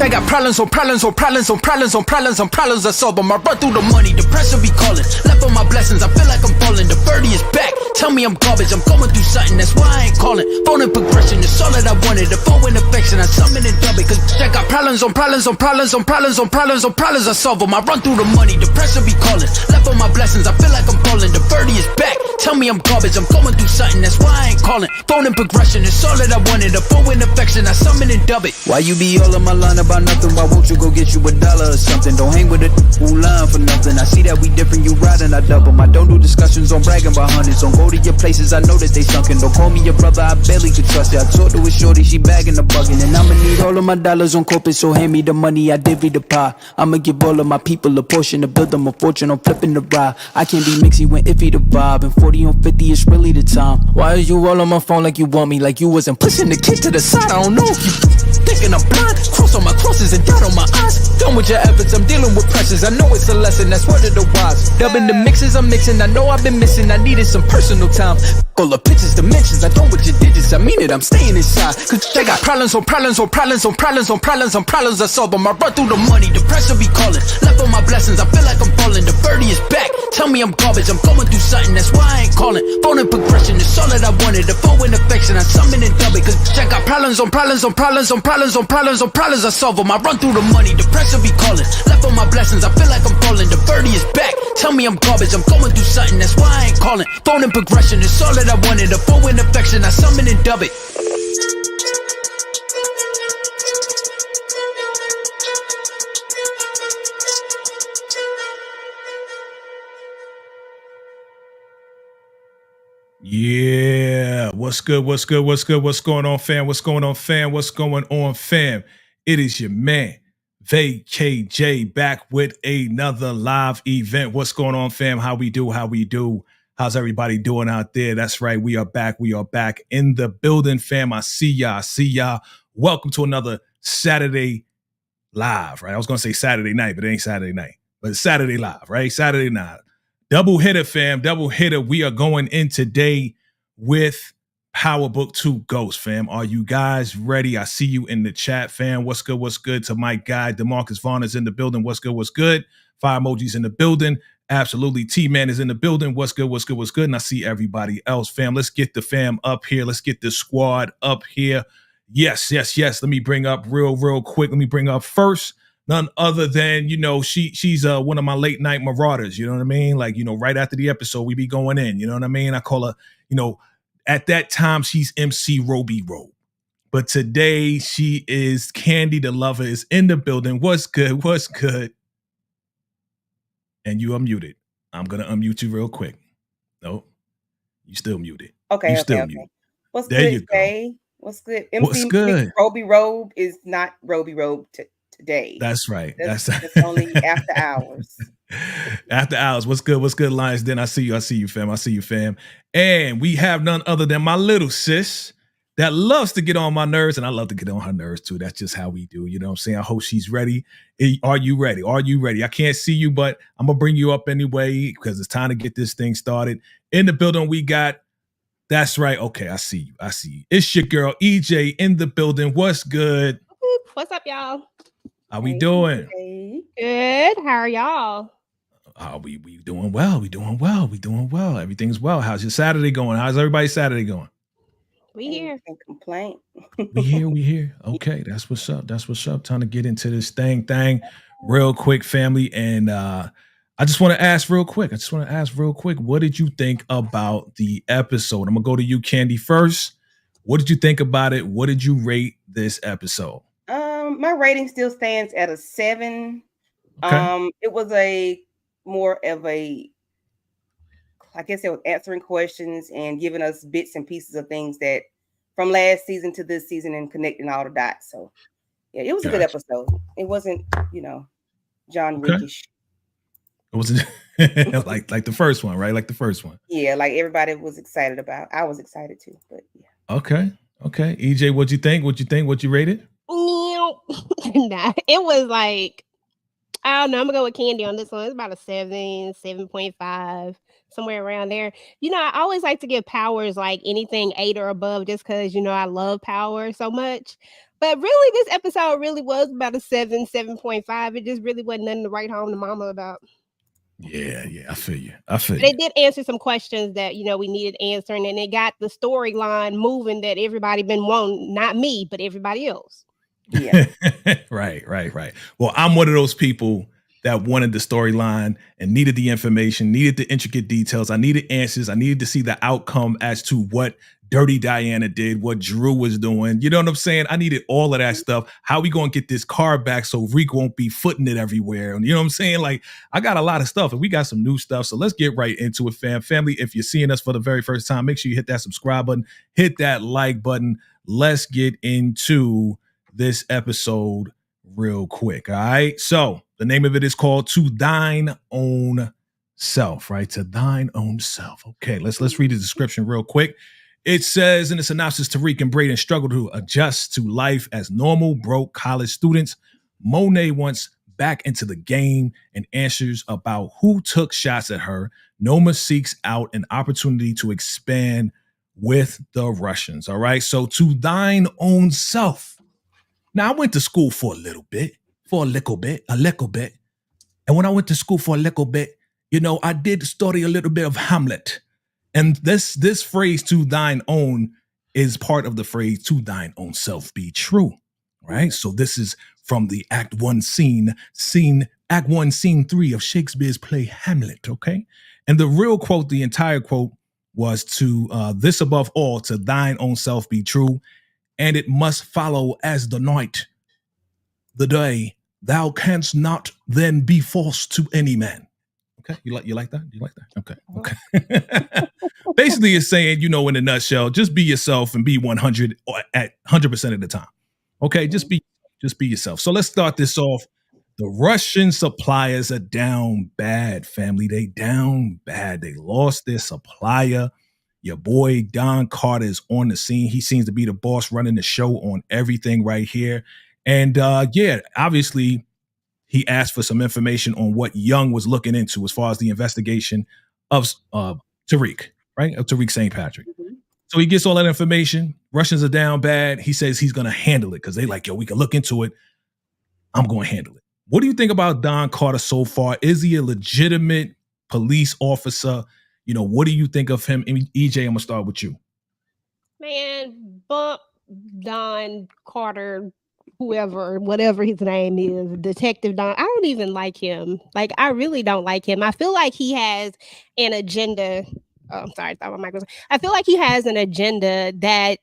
They got problems on problems on problems on problems on problems on problems. I solve them. I run through the money, the pressure be calling. Left on my blessings, I feel like I'm falling. The birdie is back. Tell me I'm garbage, I'm going through something, that's why I ain't calling. Phone and progression, it's all that I wanted. The phone and affection, I summon and dub it. Cause I got problems on problems on problems on problems on problems on problems. I solve them. I run through the money, the pressure be calling. Left on my blessings, I feel like I'm falling. The birdie is back. Tell me I'm garbage, I'm going through something, that's why I ain't calling. Phone and progression, it's all that I wanted. The phone and affection, I summon and dub it. Why you be all in my line about nothing? Why won't you go get you $1 or something? Don't hang with it who line for nothing. I see that we different, you riding, I double. I don't do discussions on bragging about hundreds. Don't go to your places, I know that they sunken. Don't call me your brother, I barely could trust it. I talked to a shorty, she bagging the bugging. And I'ma need all of my dollars on corporate, so hand me the money, I divvy the pie. I'ma give all of my people a portion to build them a fortune. I'm flipping the ride. I can't be mixy when iffy the vibe. And 40 on 50 is really the time. Why is you all on my phone like you want me? Like you wasn't pushing the kid to the side. I don't know if you thinking I'm blind. Cross on my crosses and dot on my eyes. Done with your efforts, I'm dealing with pressures. I know it's a lesson, that's word of the wise. Dubbing the mixes I'm mixing, I know I've been missing. I needed some personal time. All the pictures, dimensions, I don't with your digits. I mean it, I'm staying inside. Cause they got problems on problems on problems on problems on problems on problems. I solve them. I run through the money, the pressure be calling. Left on my blessings, I feel like I'm falling. The birdie is back. Tell me I'm garbage, I'm going through something, that's why I ain't calling. Phone and progression, it's all that I wanted. The phone and affection, I summon and dub it. Cause I got problems on problems on problems on problems on problems on problems. I solve them. I run through the money, the pressure be calling. Left on my blessings, I feel like I'm falling. The birdie is back. Tell me I'm garbage, I'm going through something, that's why I ain't calling. Phone and progression, it's all that I wanted. The phone and affection, I summon and dub it. Yeah, what's good? What's good? What's good? What's going on, fam? What's going on, fam? What's going on, fam? It is your man, VACAYJ, back with another live event. What's going on, fam? How we do? How we do? How's everybody doing out there? That's right. We are back. We are back in the building, fam. I see y'all. I see y'all. Welcome to another Saturday live, right? I was going to say Saturday night, but it ain't Saturday night. But it's Saturday live, right? Saturday night. Double hitter, fam. Double hitter. We are going in today with Power Book 2 Ghost, fam. Are you guys ready? I see you in the chat, fam. What's good? What's good? To my guy, DeMarcus Vaughn is in the building. What's good? What's good? Fire emojis in the building. Absolutely. T-Man is in the building. What's good? What's good? What's good? And I see everybody else, fam. Let's get the fam up here. Let's get the squad up here. Yes, yes, yes. Let me bring up real quick. Let me bring up first. None other than, you know, she's one of my late night marauders. You know what I mean? Like, you know, right after the episode, we be going in. You know what I mean? I call her, you know, at that time, she's MC Roby Robe. But today, she is Candy the Lover is in the building. What's good? What's good? And you unmuted. I'm going to unmute you real quick. No, you still muted. Okay, you okay, still okay. muted. What's there good, you go. Jay? What's good? What's good? Roby Robe is not Roby Robe today. That's right. That's only after hours. After hours. What's good? What's good, Lions? Then I see you. I see you, fam. I see you, fam. And we have none other than my little sis that loves to get on my nerves, and I love to get on her nerves too. That's just how we do. You know what I'm saying? I hope she's ready. Are you ready? Are you ready? I can't see you, but I'm going to bring you up anyway because it's time to get this thing started. In the building, we got, that's right. Okay, I see you. I see you. It's your girl, EJ, in the building. What's good? What's up, y'all? How we doing? Good. How are y'all? We doing well. We doing well. We doing well. Everything's well. How's your Saturday going? How's everybody's Saturday going? We here. Complaint. We here. Okay, that's what's up. That's what's up. Time to get into this thing real quick, family. And I just want to ask real quick. What did you think about the episode? I'm gonna go to you, Candy, first. What did you think about it? What did you rate this episode? My rating still stands at a 7. Okay. It was more of a, I guess it was answering questions and giving us bits and pieces of things that from last season to this season and connecting all the dots. So yeah, it was a good episode. It wasn't, John Wickish. It wasn't like the first one, right? Like the first one. Yeah, like everybody was excited about. I was excited too, but yeah. Okay. EJ, what'd you think? What you rated? Nah, it was like, I don't know. I'm gonna go with Candy on this one. It's about a 7.5. somewhere around there. I always like to give powers like anything 8 or above just because, I love power so much. But really, this episode really was about a 7, 7.5. It just really wasn't nothing to write home to mama about. Yeah, I feel you. I feel But you. it did answer some questions that, we needed answering, and it got the storyline moving that everybody been wanting, not me, but everybody else. Yeah. Right. Well, I'm one of those people that wanted the storyline and needed the information, needed the intricate details. I needed answers. I needed to see the outcome as to what Dirty Diana did, what Drew was doing. You know what I'm saying? I needed all of that stuff. How we going to get this car back so Reek won't be footing it everywhere? And you know what I'm saying? Like, I got a lot of stuff and we got some new stuff. So let's get right into it, fam. Family, if you're seeing us for the very first time, make sure you hit that subscribe button, hit that like button. Let's get into this episode real quick. All right. So the name of it is called To Thine Own Self, right? To Thine Own Self. Okay, let's read the description real quick. It says in the synopsis, Tariq and Braden struggle to adjust to life as normal, broke college students. Monet wants back into the game and answers about who took shots at her. Noma seeks out an opportunity to expand with the Russians. All right. So To Thine Own Self. Now, I went to school for a little bit. And when I went to school for a little bit, I did study a little bit of Hamlet. And this phrase, to thine own, is part of the phrase, to thine own self be true, right? So this is from the Act 1 scene, Act 1, Scene 3 of Shakespeare's play Hamlet, okay? And the real quote, the entire quote, was to this above all, to thine own self be true, and it must follow as the night, the day, thou canst not then be false to any man. Okay, you like that? You like that? Okay. Basically, it's saying, in a nutshell, just be yourself and be 100 at 100% of the time. Okay, just be yourself. So let's start this off. The Russian suppliers are down bad, family. They down bad. They lost their supplier. Your boy Don Carter is on the scene. He seems to be the boss running the show on everything right here. And obviously, he asked for some information on what Young was looking into as far as the investigation of Tariq, right? Of Tariq St. Patrick. Mm-hmm. So he gets all that information. Russians are down bad. He says he's going to handle it because they like, we can look into it. I'm going to handle it. What do you think about Don Carter so far? Is he a legitimate police officer? What do you think of him? EJ, I'm going to start with you. Man, bump Don Carter, whatever his name is, Detective Don. I don't even like him. Like, I really don't like him. I feel like he has an agenda. Oh, I'm sorry, I thought my mic was. I feel like he has an agenda that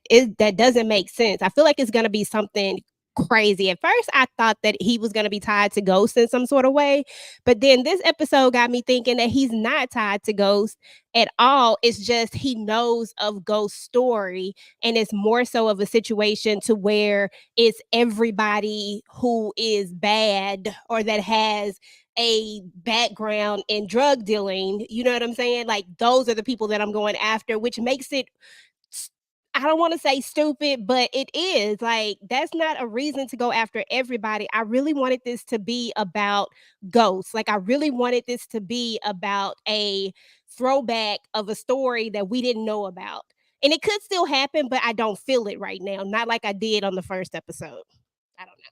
doesn't make sense. I feel like it's gonna be something crazy. At first, I thought that he was gonna be tied to Ghost in some sort of way, but then this episode got me thinking that he's not tied to Ghost at all. It's just he knows of Ghost's story, and it's more so of a situation to where it's everybody who is bad or that has a background in drug dealing. You know what I'm saying? Like, those are the people that I'm going after, which makes it, I don't want to say stupid, but it is. Like, that's not a reason to go after everybody. I really wanted this to be about Ghosts. Like, I really wanted this to be about a throwback of a story that we didn't know about. And it could still happen, but I don't feel it right now. Not like I did on the first episode. I don't know.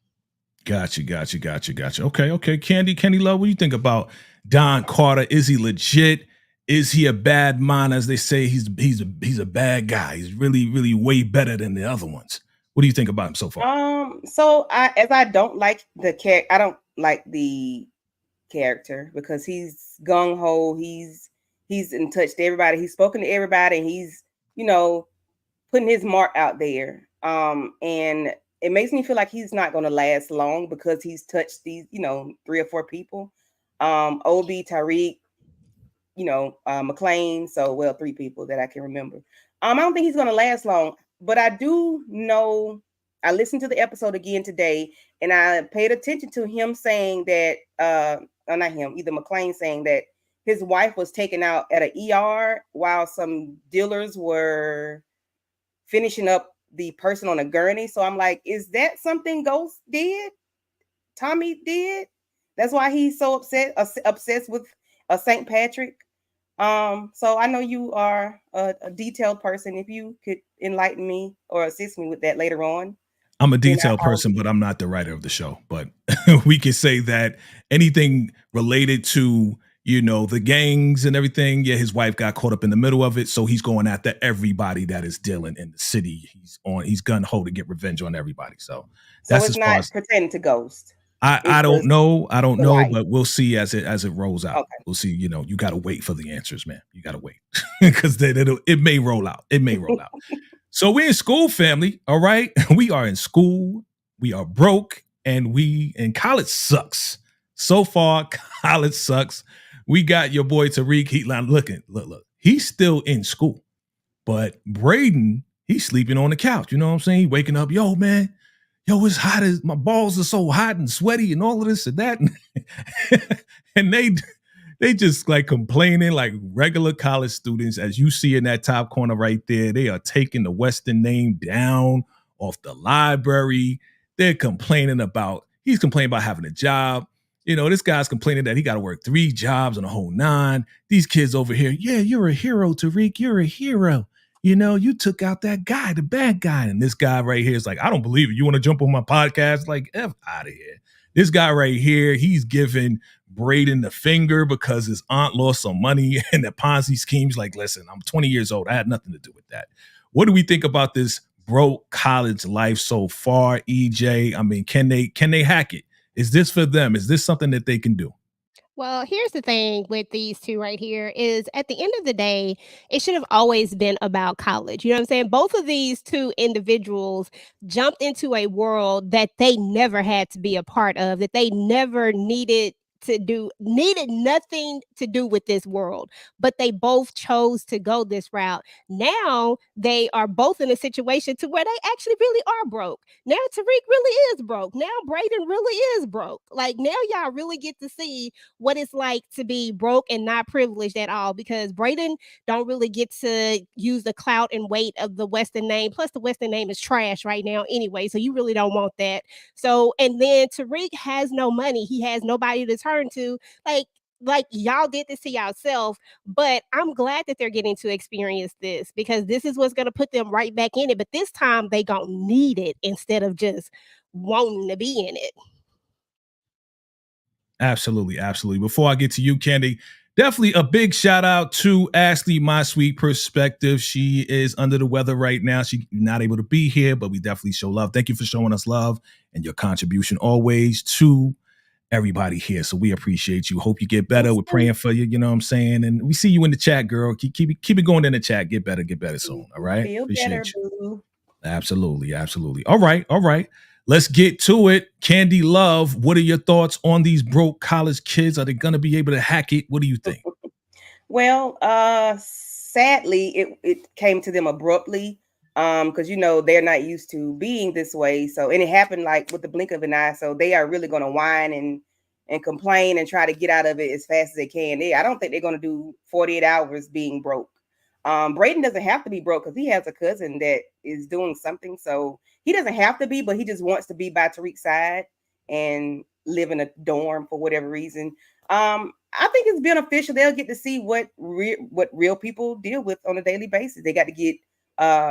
Gotcha. Okay. Candy Love, what do you think about Don Carter? Is he legit? Is he a bad man? As they say, he's a bad guy. He's really way better than the other ones. What do you think about him so far? So I don't like I don't like the character because he's gung ho. He's in touch to everybody. He's spoken to everybody, and he's putting his mark out there. And it makes me feel like he's not going to last long because he's touched these 3 or 4 people. Obi, Tariq, McLean. So, 3 people that I can remember. I don't think he's going to last long, but I do know. I listened to the episode again today, and I paid attention to him saying that, not him, either McLean saying that his wife was taken out at an ER while some dealers were finishing up the person on a gurney. So I'm like, is that something Ghost did? Tommy did? That's why he's so obsessed with St. Patrick. So I know you are a detailed person. If you could enlighten me or assist me with that later on, I'm a then detailed I'll person, be but I'm not the writer of the show. But we can say that anything related to, you know, the gangs and everything. Yeah, his wife got caught up in the middle of it, so he's going after everybody that is dealing in the city. He's gun ho to get revenge on everybody. So so that's it's as far not as pertaining to Ghost. I It's don't just know. I don't the know, wife. but we'll see as it rolls out. Okay. We'll see. You know, you got to wait for the answers, man. You got to wait because it may roll out. It may roll out. So we're in school, family. All right, we are in school. We are broke, and college sucks. So far, college sucks. We got your boy Tariq. Look. He's still in school, but Braden, he's sleeping on the couch. You know what I'm saying? He waking up, yo, man, yo, it's hot as my balls are so hot and sweaty and all of this and that. And they just like complaining like regular college students, as you see in that top corner right there. They are taking the Western name down off the library. He's complaining about having a job. You know, this guy's complaining that he got to work 3 jobs and a whole 9. These kids over here, yeah, you're a hero, Tariq. You're a hero. You know, you took out that guy, the bad guy. And this guy right here is like, I don't believe it. You want to jump on my podcast? Like, F out of here. This guy right here, he's giving Braden the finger because his aunt lost some money in the Ponzi schemes. Like, listen, I'm 20 years old. I had nothing to do with that. What do we think about this broke college life so far, EJ? I mean, can they hack it? Is this for them? Is this something that they can do? Well, here's the thing with these two right here is at the end of the day, it should have always been about college. You know what I'm saying? Both of these two individuals jumped into a world that they never had to be a part of, that they never needed nothing to do with this world, but they both chose to go this route. Now they are both in a situation to where they actually really are broke. Now Tariq really is broke. Now Braden really is broke. Like now y'all really get to see what it's like to be broke and not privileged at all, because Braden don't really get to use the clout and weight of the Western name. Plus the Western name is trash right now anyway, so you really don't want that. So, and then Tariq has no money. He has nobody to turn to. Like y'all did this to yourself, but I'm glad that they're getting to experience this, because this is what's going to put them right back in it. But this time they gonna need it instead of just wanting to be in it. Absolutely, absolutely. Before I get to you, Candy, definitely a big shout out to Ashley, my sweet perspective. She is under the weather right now. She's not able to be here, but we definitely show love. Thank you for showing us love and your contribution always to everybody here. So we appreciate you. Hope you get better. We're praying for you. You know what I'm saying? And we see you in the chat, girl. Keep it going in the chat. Get better soon. All right. Feel Appreciate better, you. boo. Absolutely, absolutely. All right. Let's get to it. Candy Love, what are your thoughts on these broke college kids? Are they going to be able to hack it? What do you think? Well, sadly, it came to them abruptly, because you know they're not used to being this way. So, and it happened like with the blink of an eye. So they are really going to whine and complain and try to get out of it as fast as they can. I don't think they're going to do 48 hours being broke. Braden doesn't have to be broke because he has a cousin that is doing something. So he doesn't have to be, but he just wants to be by Tariq's side and live in a dorm for whatever reason. I think it's beneficial. They'll get to see what real people deal with on a daily basis. They got to get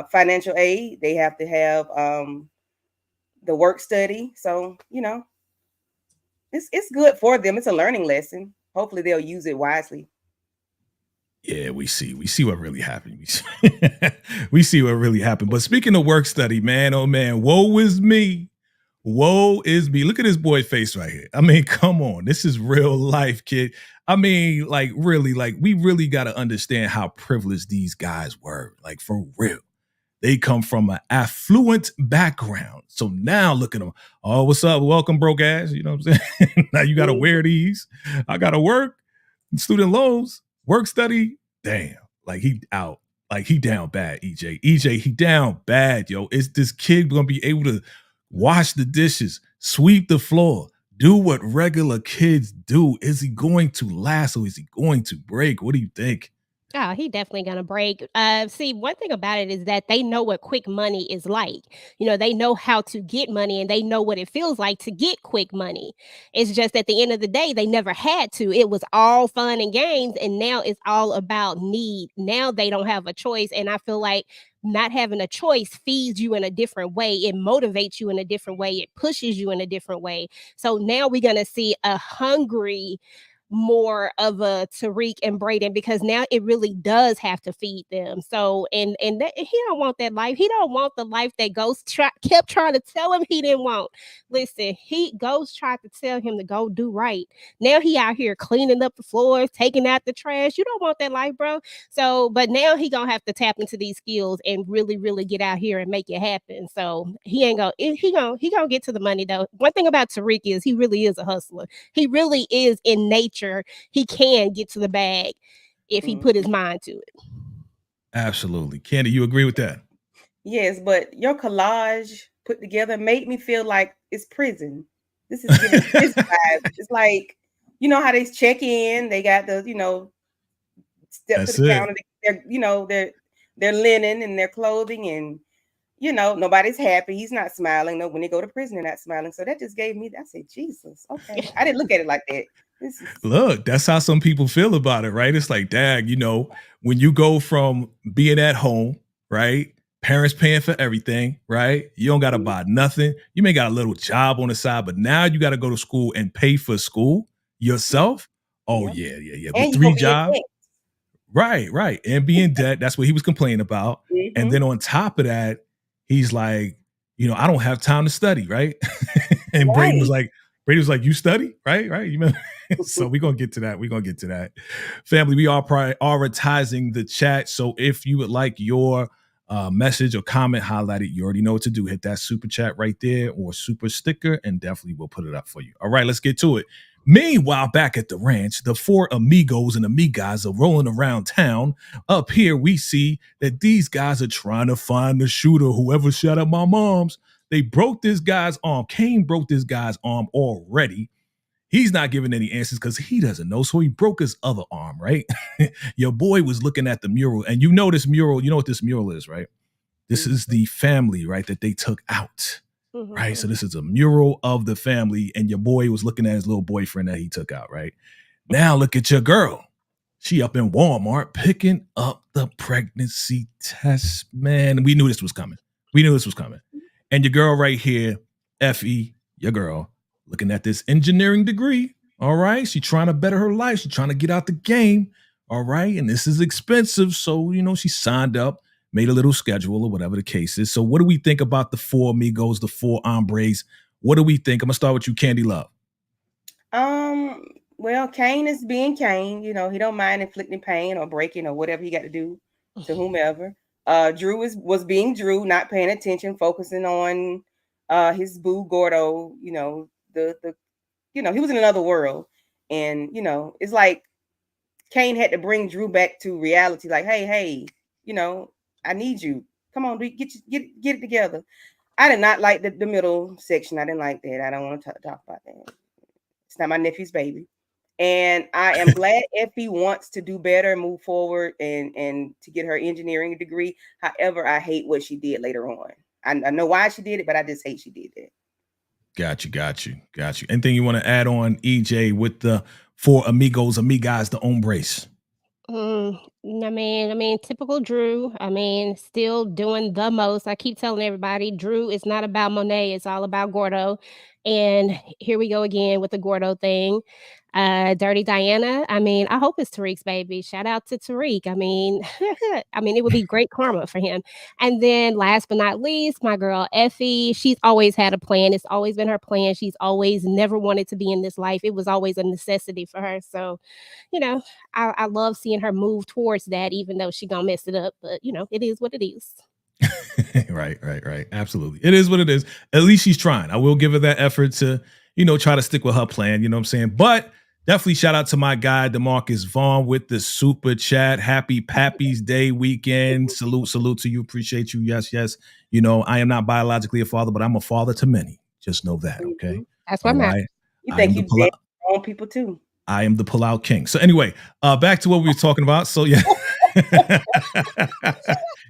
financial aid. They have to have the work study. So, you know, it's good for them. It's a learning lesson. Hopefully they'll use it wisely. Yeah, we see what really happened. We see what really happened. But speaking of work study, man, oh man, woe is me. Woe is me. Look at this boy's face right here. I mean, come on. This is real life, kid. I mean, like, really, like, we really got to understand how privileged these guys were. Like, for real. They come from an affluent background. So now look at them. Oh, what's up? Welcome, broke ass. You know what I'm saying? Now you got to wear these. I got to work. Student loans. Work study, damn, like he out, like he down bad, EJ, he down bad, yo. Is this kid gonna be able to wash the dishes, sweep the floor, do what regular kids do? Is he going to last or is he going to break? What do you think? Oh, he definitely gonna break. See, one thing about it is that they know what quick money is like. You know, they know how to get money and they know what it feels like to get quick money. It's just at the end of the day, they never had to. It was all fun and games, and now it's all about need. Now they don't have a choice, and I feel like not having a choice feeds you in a different way. It motivates you in a different way. It pushes you in a different way. So now we're gonna see a hungry more of a Tariq and Braden because now it really does have to feed them. So and that, he don't want that life. He don't want the life that Ghost kept trying to tell him he didn't want. Listen, Ghost tried to tell him to go do right. Now he out here cleaning up the floors, taking out the trash. You don't want that life, bro. So, but now he gonna have to tap into these skills and really, really get out here and make it happen. So he ain't gonna he gonna get to the money though. One thing about Tariq is he really is a hustler. He really is in nature. He can get to the bag if he put his mind to it. Absolutely. Candy, you agree with that? Yes, but your collage put together made me feel like it's prison. This is giving prison vibes. It's like, you know how they check in, they got the, step That's to the it. counter, their linen and their clothing, and nobody's happy. He's not smiling. No, when they go to prison, they're not smiling. So that just gave me, I said, Jesus, okay. I didn't look at it like that. Look, that's how some people feel about it, right? It's like, dang, when you go from being at home, right? Parents paying for everything, right? You don't got to buy nothing. You may got a little job on the side, but now you got to go to school and pay for school yourself. Oh, yeah. With 3 jobs. Right. And be in debt. That's what he was complaining about. And then on top of that, he's like, I don't have time to study, right? And Braden was like, you study, right? You know? So we're going to get to that. Family, we are prioritizing the chat. So if you would like your message or comment highlighted, you already know what to do. Hit that super chat right there or super sticker, and definitely we'll put it up for you. All right, let's get to it. Meanwhile, back at the ranch, the 4 amigos and amigas are rolling around town. Up here, we see that these guys are trying to find the shooter, whoever shot up my mom's. They broke this guy's arm. Kane broke this guy's arm already. He's not giving any answers because he doesn't know. So he broke his other arm, right? Your boy was looking at the mural. And you know this mural, you know what this mural is, right? This is the family, right, that they took out. Right. So this is a mural of the family. And your boy was looking at his little boyfriend that he took out. Right. Now look at your girl. She up in Walmart picking up the pregnancy test. Man, we knew this was coming. And your girl right here, Effie, your girl, looking at this engineering degree. All right. She's trying to better her life. She's trying to get out the game. All right. And this is expensive. So, she signed up, made a little schedule or whatever the case is. So what do we think about the 4 amigos, the 4 hombres? What do we think? I'm going to start with you, Candy Love. Well, Kane is being Kane. He don't mind inflicting pain or breaking or whatever he got to do to whomever. Drew was being Drew, not paying attention, focusing on his boo Gordo. He was in another world. And, it's like Kane had to bring Drew back to reality. Like, hey, I need you. Come on, get it together. I did not like the middle section. I didn't like that. I don't want to talk about that. It's not my nephew's baby. And I am glad Effie wants to do better and move forward and to get her engineering degree. However, I hate what she did later on. I know why she did it, but I just hate she did that. Got you. Anything you want to add on, EJ, with the 4 amigos, amigas, the embrace? I mean, typical Drew. Still doing the most. I keep telling everybody, Drew is not about Monet. It's all about Gordo. And here we go again with the Gordo thing. Dirty Diana. I hope it's Tariq's baby. Shout out to Tariq. It would be great karma for him. And then last but not least, my girl Effie. She's always had a plan. It's always been her plan. She's always never wanted to be in this life. It was always a necessity for her. So, I love seeing her move towards that, even though she gonna mess it up. But it is what it is. Right. Absolutely. It is what it is. At least she's trying. I will give her that effort to, try to stick with her plan. You know what I'm saying? But definitely shout out to my guy, DeMarcus Vaughn, with the super chat. Happy Pappy's Day weekend. Salute to you. Appreciate you. Yes. I am not biologically a father, but I'm a father to many. Just know that. Okay. That's what I'm at. You think you date own people too. I am the pull-out king. So anyway, back to what we were talking about. So yeah.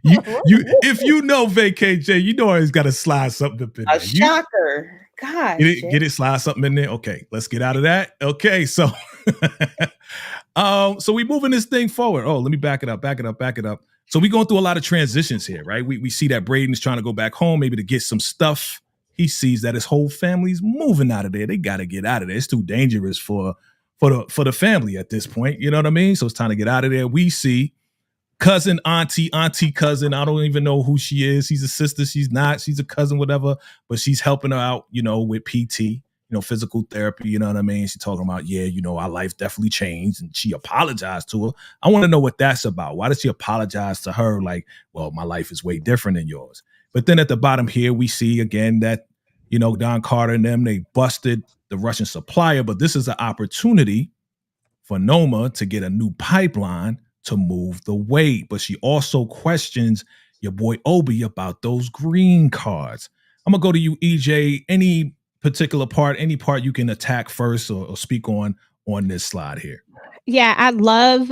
If you know VACAY-Jay, you know he's got to slide something up in A there. shocker. Gosh. Get it, slide something in there. Okay, let's get out of that. Okay, so so we moving this thing forward. Oh, let me back it up. So we going through a lot of transitions here, right? We see that Braden's trying to go back home, maybe to get some stuff. He sees that his whole family's moving out of there. They got to get out of there. It's too dangerous for the family at this point. You know what I mean? So it's time to get out of there. We see cousin, auntie, cousin. I don't even know who she is. She's a sister. She's not. She's a cousin, whatever. But she's helping her out, with PT, physical therapy. You know what I mean? She's talking about, our life definitely changed. And she apologized to her. I want to know what that's about. Why did she apologize to her? Like, well, my life is way different than yours. But then at the bottom here, we see again that, Don Carter and them, they busted the Russian supplier. But this is an opportunity for Noma to get a new pipeline to move the weight. But she also questions your boy Obi about those green cards. I'm going to go to you, EJ. Any particular part, any part you can attack first or speak on this slide here? Yeah, I love,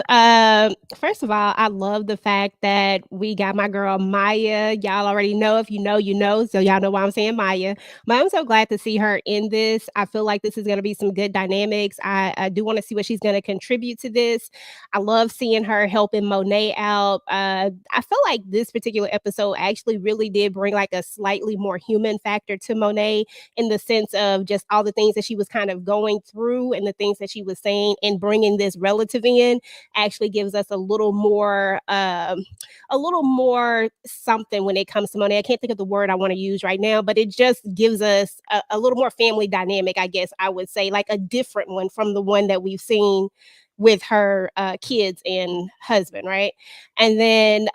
first of all, I love the fact that we got my girl Maya. Y'all already know, if you know, you know. So y'all know why I'm saying Maya. But I'm so glad to see her in this. I feel like this is going to be some good dynamics. I do want to see what she's going to contribute to this. I love seeing her helping Monet out. I feel like this particular episode actually really did bring like a slightly more human factor to Monet, in the sense of just all the things that she was kind of going through and the things that she was saying, and bringing this relative in actually gives us a little more something when it comes to Monet. I can't think of the word I want to use right now, but it just gives us a little more family dynamic, I guess I would say, like a different one from the one that we've seen with her kids and husband, right? And then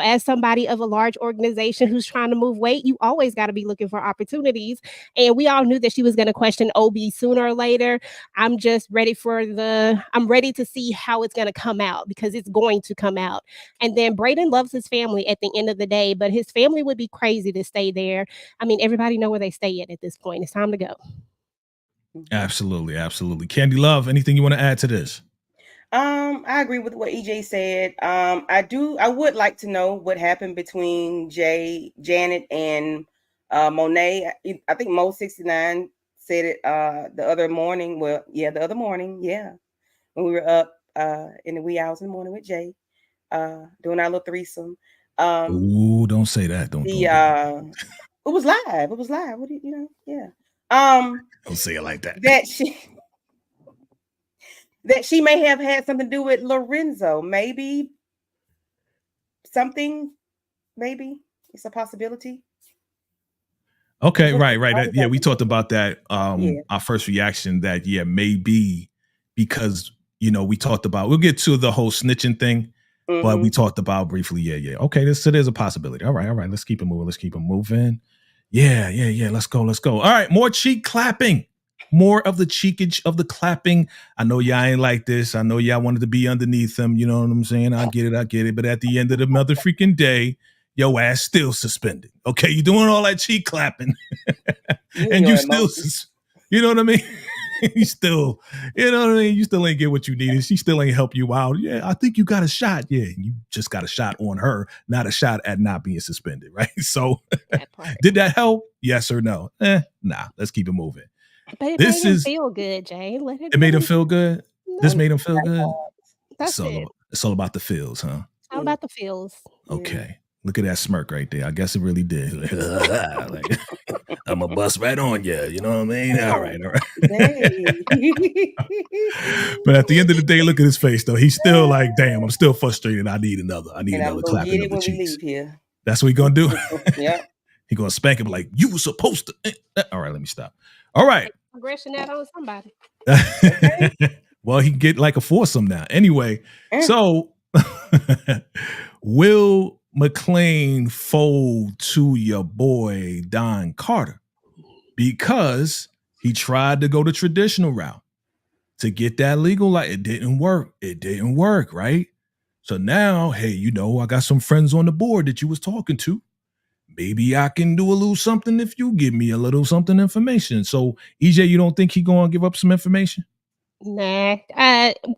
as somebody of a large organization who's trying to move weight, you always got to be looking for opportunities. And we all knew that she was going to question Obi sooner or later. I'm ready to see how it's going to come out, because it's going to come out. And then Braden loves his family at the end of the day, but his family would be crazy to stay there. I mean, everybody know where they stay at this point. It's time to go. Absolutely. Absolutely. Candy Love, anything you want to add to this? I agree with what EJ said. I would like to know what happened between Janet and Monet. I think Mo 69 said it the other morning. Well, yeah, the other morning, yeah. When we were up in the wee hours in the morning with Jay, doing our little threesome. Ooh, don't say that. Don't. It was live. It was live. What do you know? Yeah. Don't say it like that. That she may have had something to do with Lorenzo. Maybe something. Maybe it's a possibility. Okay, right. Yeah, we talked about that. Our first reaction that maybe, because we talked about. We'll get to the whole snitching thing, but we talked about briefly. Yeah. Okay, there's a possibility. All right. Let's keep it moving. Yeah. Let's go. All right, more cheek clapping. More of the cheekage of the clapping. I know y'all ain't like this. I know y'all wanted to be underneath them. You know what I'm saying? I get it. But at the end of the mother freaking day, your ass still suspended. Okay, you doing all that cheek clapping, and you still, you know what I mean? You still, you still ain't get what you needed. She still ain't help you out. Yeah, I think you got a shot. Yeah, you just got a shot on her, not a shot at not being suspended, right? So, did that help? Yes or no? Nah. Let's keep it moving. But it made him feel good, Jay. It made him feel good? No, this made him feel good? That's it's all about the feels, huh? All about the feels. Okay. Look at that smirk right there. I guess it really did. Like, I'm going to bust right on you. You know what I mean? All right. But at the end of the day, look at his face, though. He's still like, damn, I'm still frustrated. I need another clapping of the cheeks. That's what he's going to do? Yeah. He's going to spank him like, you were supposed to. All right, let me stop. All right. Aggression out on somebody. Well, he can get like a foursome now. Anyway, so will McClain fold to your boy Don Carter because he tried to go the traditional route to get that legal light? It didn't work, right? So now, hey, I got some friends on the board that you was talking to. Maybe I can do a little something if you give me a little something information. So, EJ, you don't think he going to give up some information? Nah.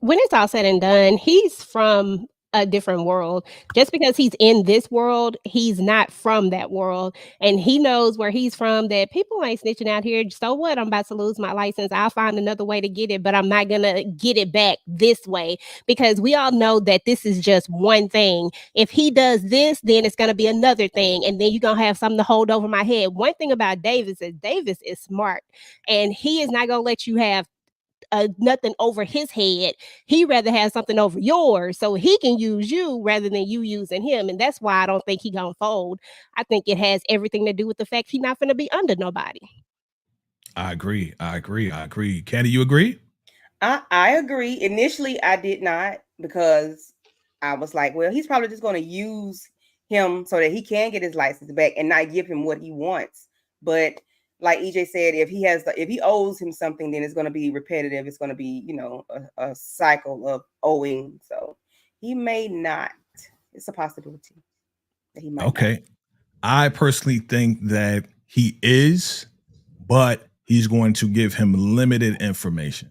When it's all said and done, he's from a different world. Just because he's in this world, he's not from that world. And he knows where he's from that people ain't snitching out here. So what? I'm about to lose my license. I'll find another way to get it, but I'm not gonna get it back this way because we all know that this is just one thing. If he does this, then it's gonna be another thing, and then you're gonna have something to hold over my head. One thing about Davis is smart, and he is not gonna let you have nothing over his head. He rather have something over yours so he can use you rather than you using him. And that's why I don't think he gonna fold. I think it has everything to do with the fact he's not gonna be under nobody. I agree. Candy, you agree? I agree. Initially, I did not because I was like, well, he's probably just going to use him so that he can get his license back and not give him what he wants. But like EJ said, if he owes him something, then it's going to be repetitive. It's going to be, a cycle of owing. So he may not. It's a possibility that he might. Okay. Not. I personally think that he is, but he's going to give him limited information.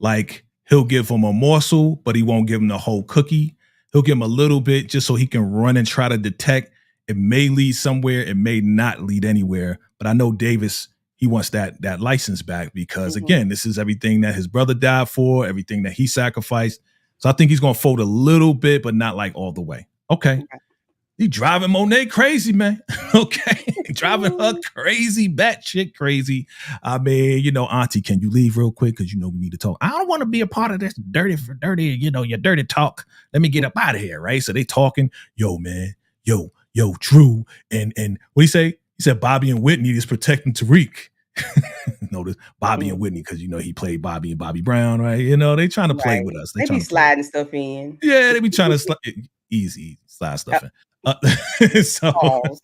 Like he'll give him a morsel, but he won't give him the whole cookie. He'll give him a little bit just so he can run and try to detect. It may lead somewhere. It may not lead anywhere. But I know Davis, he wants that license back because, again, this is everything that his brother died for, everything that he sacrificed. So I think he's going to fold a little bit, but not like all the way. Okay. He driving Monet crazy, man. Okay. Driving her crazy, batshit crazy. I mean, Auntie, can you leave real quick? Because, we need to talk. I don't want to be a part of this dirty, your dirty talk. Let me get up out of here, right? So they talking, yo, man, yo, Drew. And what he say? He said Bobby and Whitney is protecting Tariq. Notice Bobby and Whitney, because he played Bobby and Bobby Brown, right? They trying to play with us. They be sliding stuff in. Yeah, they be trying to easy slide stuff in. So pause.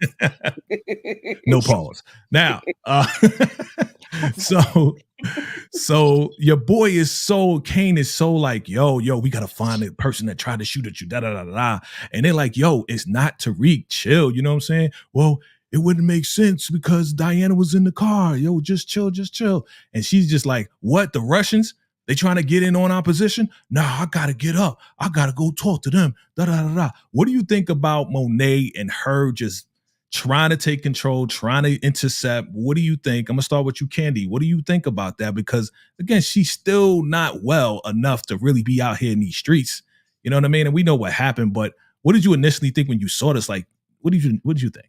No pause. Now, so your boy Kane is so like, yo, we gotta find the person that tried to shoot at you, and they're like, yo, it's not Tariq, chill. You know what I'm saying? Well, it wouldn't make sense because Diana was in the car. Yo, just chill. And she's just like, what? The Russians? They trying to get in on our position? Nah, I gotta get up. I gotta go talk to them. What do you think about Monet and her just trying to take control, trying to intercept? What do you think? I'm gonna start with you, Candy. What do you think about that? Because again, she's still not well enough to really be out here in these streets. You know what I mean? And we know what happened, but what did you initially think when you saw this? Like, what did you think?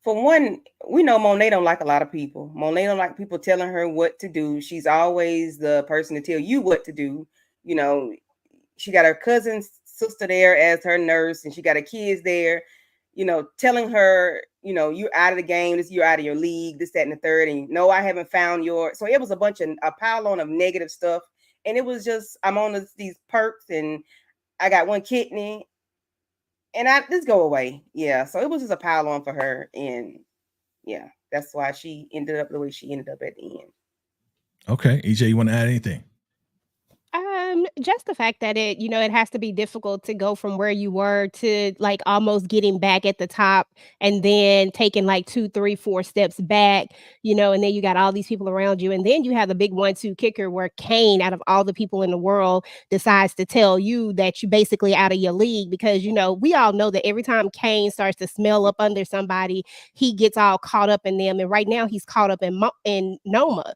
For one, we know Monet don't like a lot of people. Monet don't like people telling her what to do. She's always the person to tell you what to do. She got her cousin's sister there as her nurse, and she got her kids there, telling her, you're out of the game, you're out of your league, this, that, and the third, and no, I haven't found your. So it was a pile on of negative stuff, and it was just, I'm on these perks, and I got one kidney. And just go away. Yeah. So it was just a pile on for her. And yeah, that's why she ended up the way she ended up at the end. Okay. EJ, you want to add anything? Just the fact that it has to be difficult to go from where you were to like almost getting back at the top and then taking like 2, 3, 4 steps back, and then you got all these people around you. And then you have the big 1-2 kicker where Kane, out of all the people in the world, decides to tell you that you basically out of your league because, we all know that every time Kane starts to smell up under somebody, he gets all caught up in them. And right now he's caught up in Noma,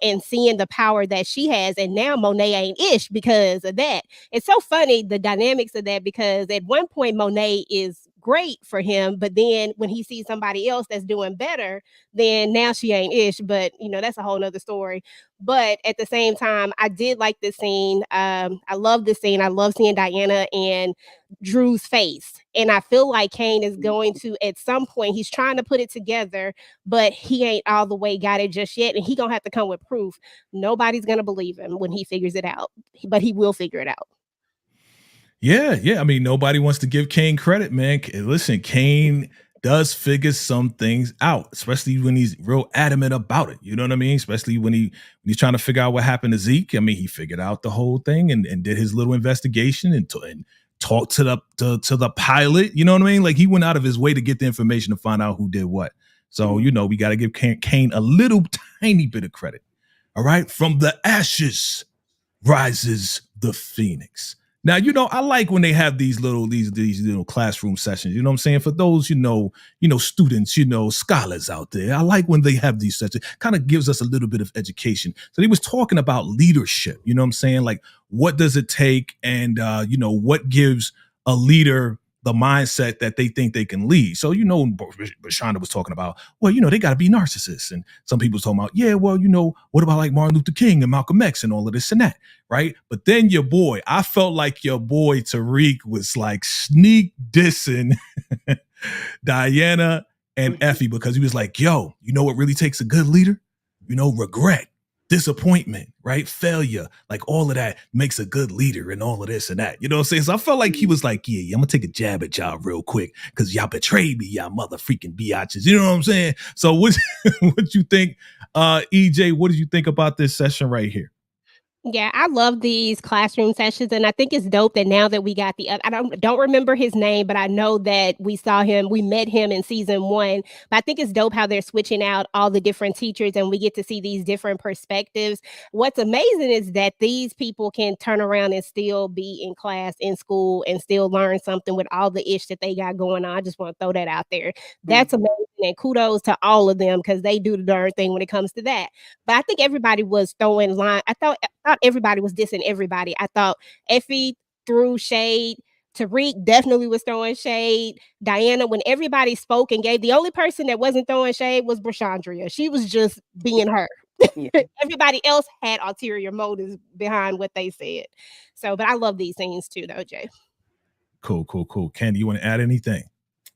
and seeing the power that she has. And now Monet ain't ish because of that. It's so funny, the dynamics of that, because at one point Monet is great for him, but then when he sees somebody else that's doing better, then now she ain't ish. But that's a whole nother story. But at the same time, I did like this scene. I love this scene. I love seeing Diana and Drew's face. And I feel like Kane is going to, at some point, he's trying to put it together, but he ain't all the way got it just yet. And he gonna have to come with proof. Nobody's gonna believe him when he figures it out, but he will figure it out. Yeah. I mean, nobody wants to give Kane credit, man. Listen, Kane does figure some things out, especially when he's real adamant about it. You know what I mean? Especially when he's trying to figure out what happened to Zeke. I mean, he figured out the whole thing and did his little investigation and talked to the pilot. You know what I mean? Like he went out of his way to get the information to find out who did what. So, we got to give Kane a little tiny bit of credit. All right. From the ashes rises the phoenix. Now, I like when they have these little classroom sessions. You know what I'm saying? For those, students, scholars out there. I like when they have these sessions. Kind of gives us a little bit of education. So he was talking about leadership. You know what I'm saying? Like, what does it take? And what gives a leader the mindset that they think they can lead. So, Bashonda was talking about, well, they got to be narcissists. And some people talking about, yeah, well, what about like Martin Luther King and Malcolm X and all of this and that, right? But then I felt like your boy Tariq was like sneak dissing Diana and Effie, because he was like, yo, you know what really takes a good leader? Regret, disappointment, right? Failure, like all of that makes a good leader and all of this and that. You know what I'm saying? So I felt like he was like, yeah, I'm gonna take a jab at y'all real quick because y'all betrayed me, y'all mother freaking biatches. You know what I'm saying? So what you think, EJ, what did you think about this session right here? Yeah, I love these classroom sessions, and I think it's dope that now that we got I don't remember his name, but I know that we met him in season 1. But I think it's dope how they're switching out all the different teachers, and we get to see these different perspectives. What's amazing is that these people can turn around and still be in class, in school, and still learn something with all the ish that they got going on. I just want to throw that out there. That's amazing, and kudos to all of them because they do the darn thing when it comes to that. But I think everybody was throwing line. I thought everybody was dissing everybody. I thought Effie threw shade. Tariq definitely was throwing shade. Diana, when everybody spoke and gave, the only person that wasn't throwing shade was Brashandria. She was just being her. Yeah. Everybody else had ulterior motives behind what they said. So, but I love these scenes too, though, Jay. Cool. Candy, you want to add anything?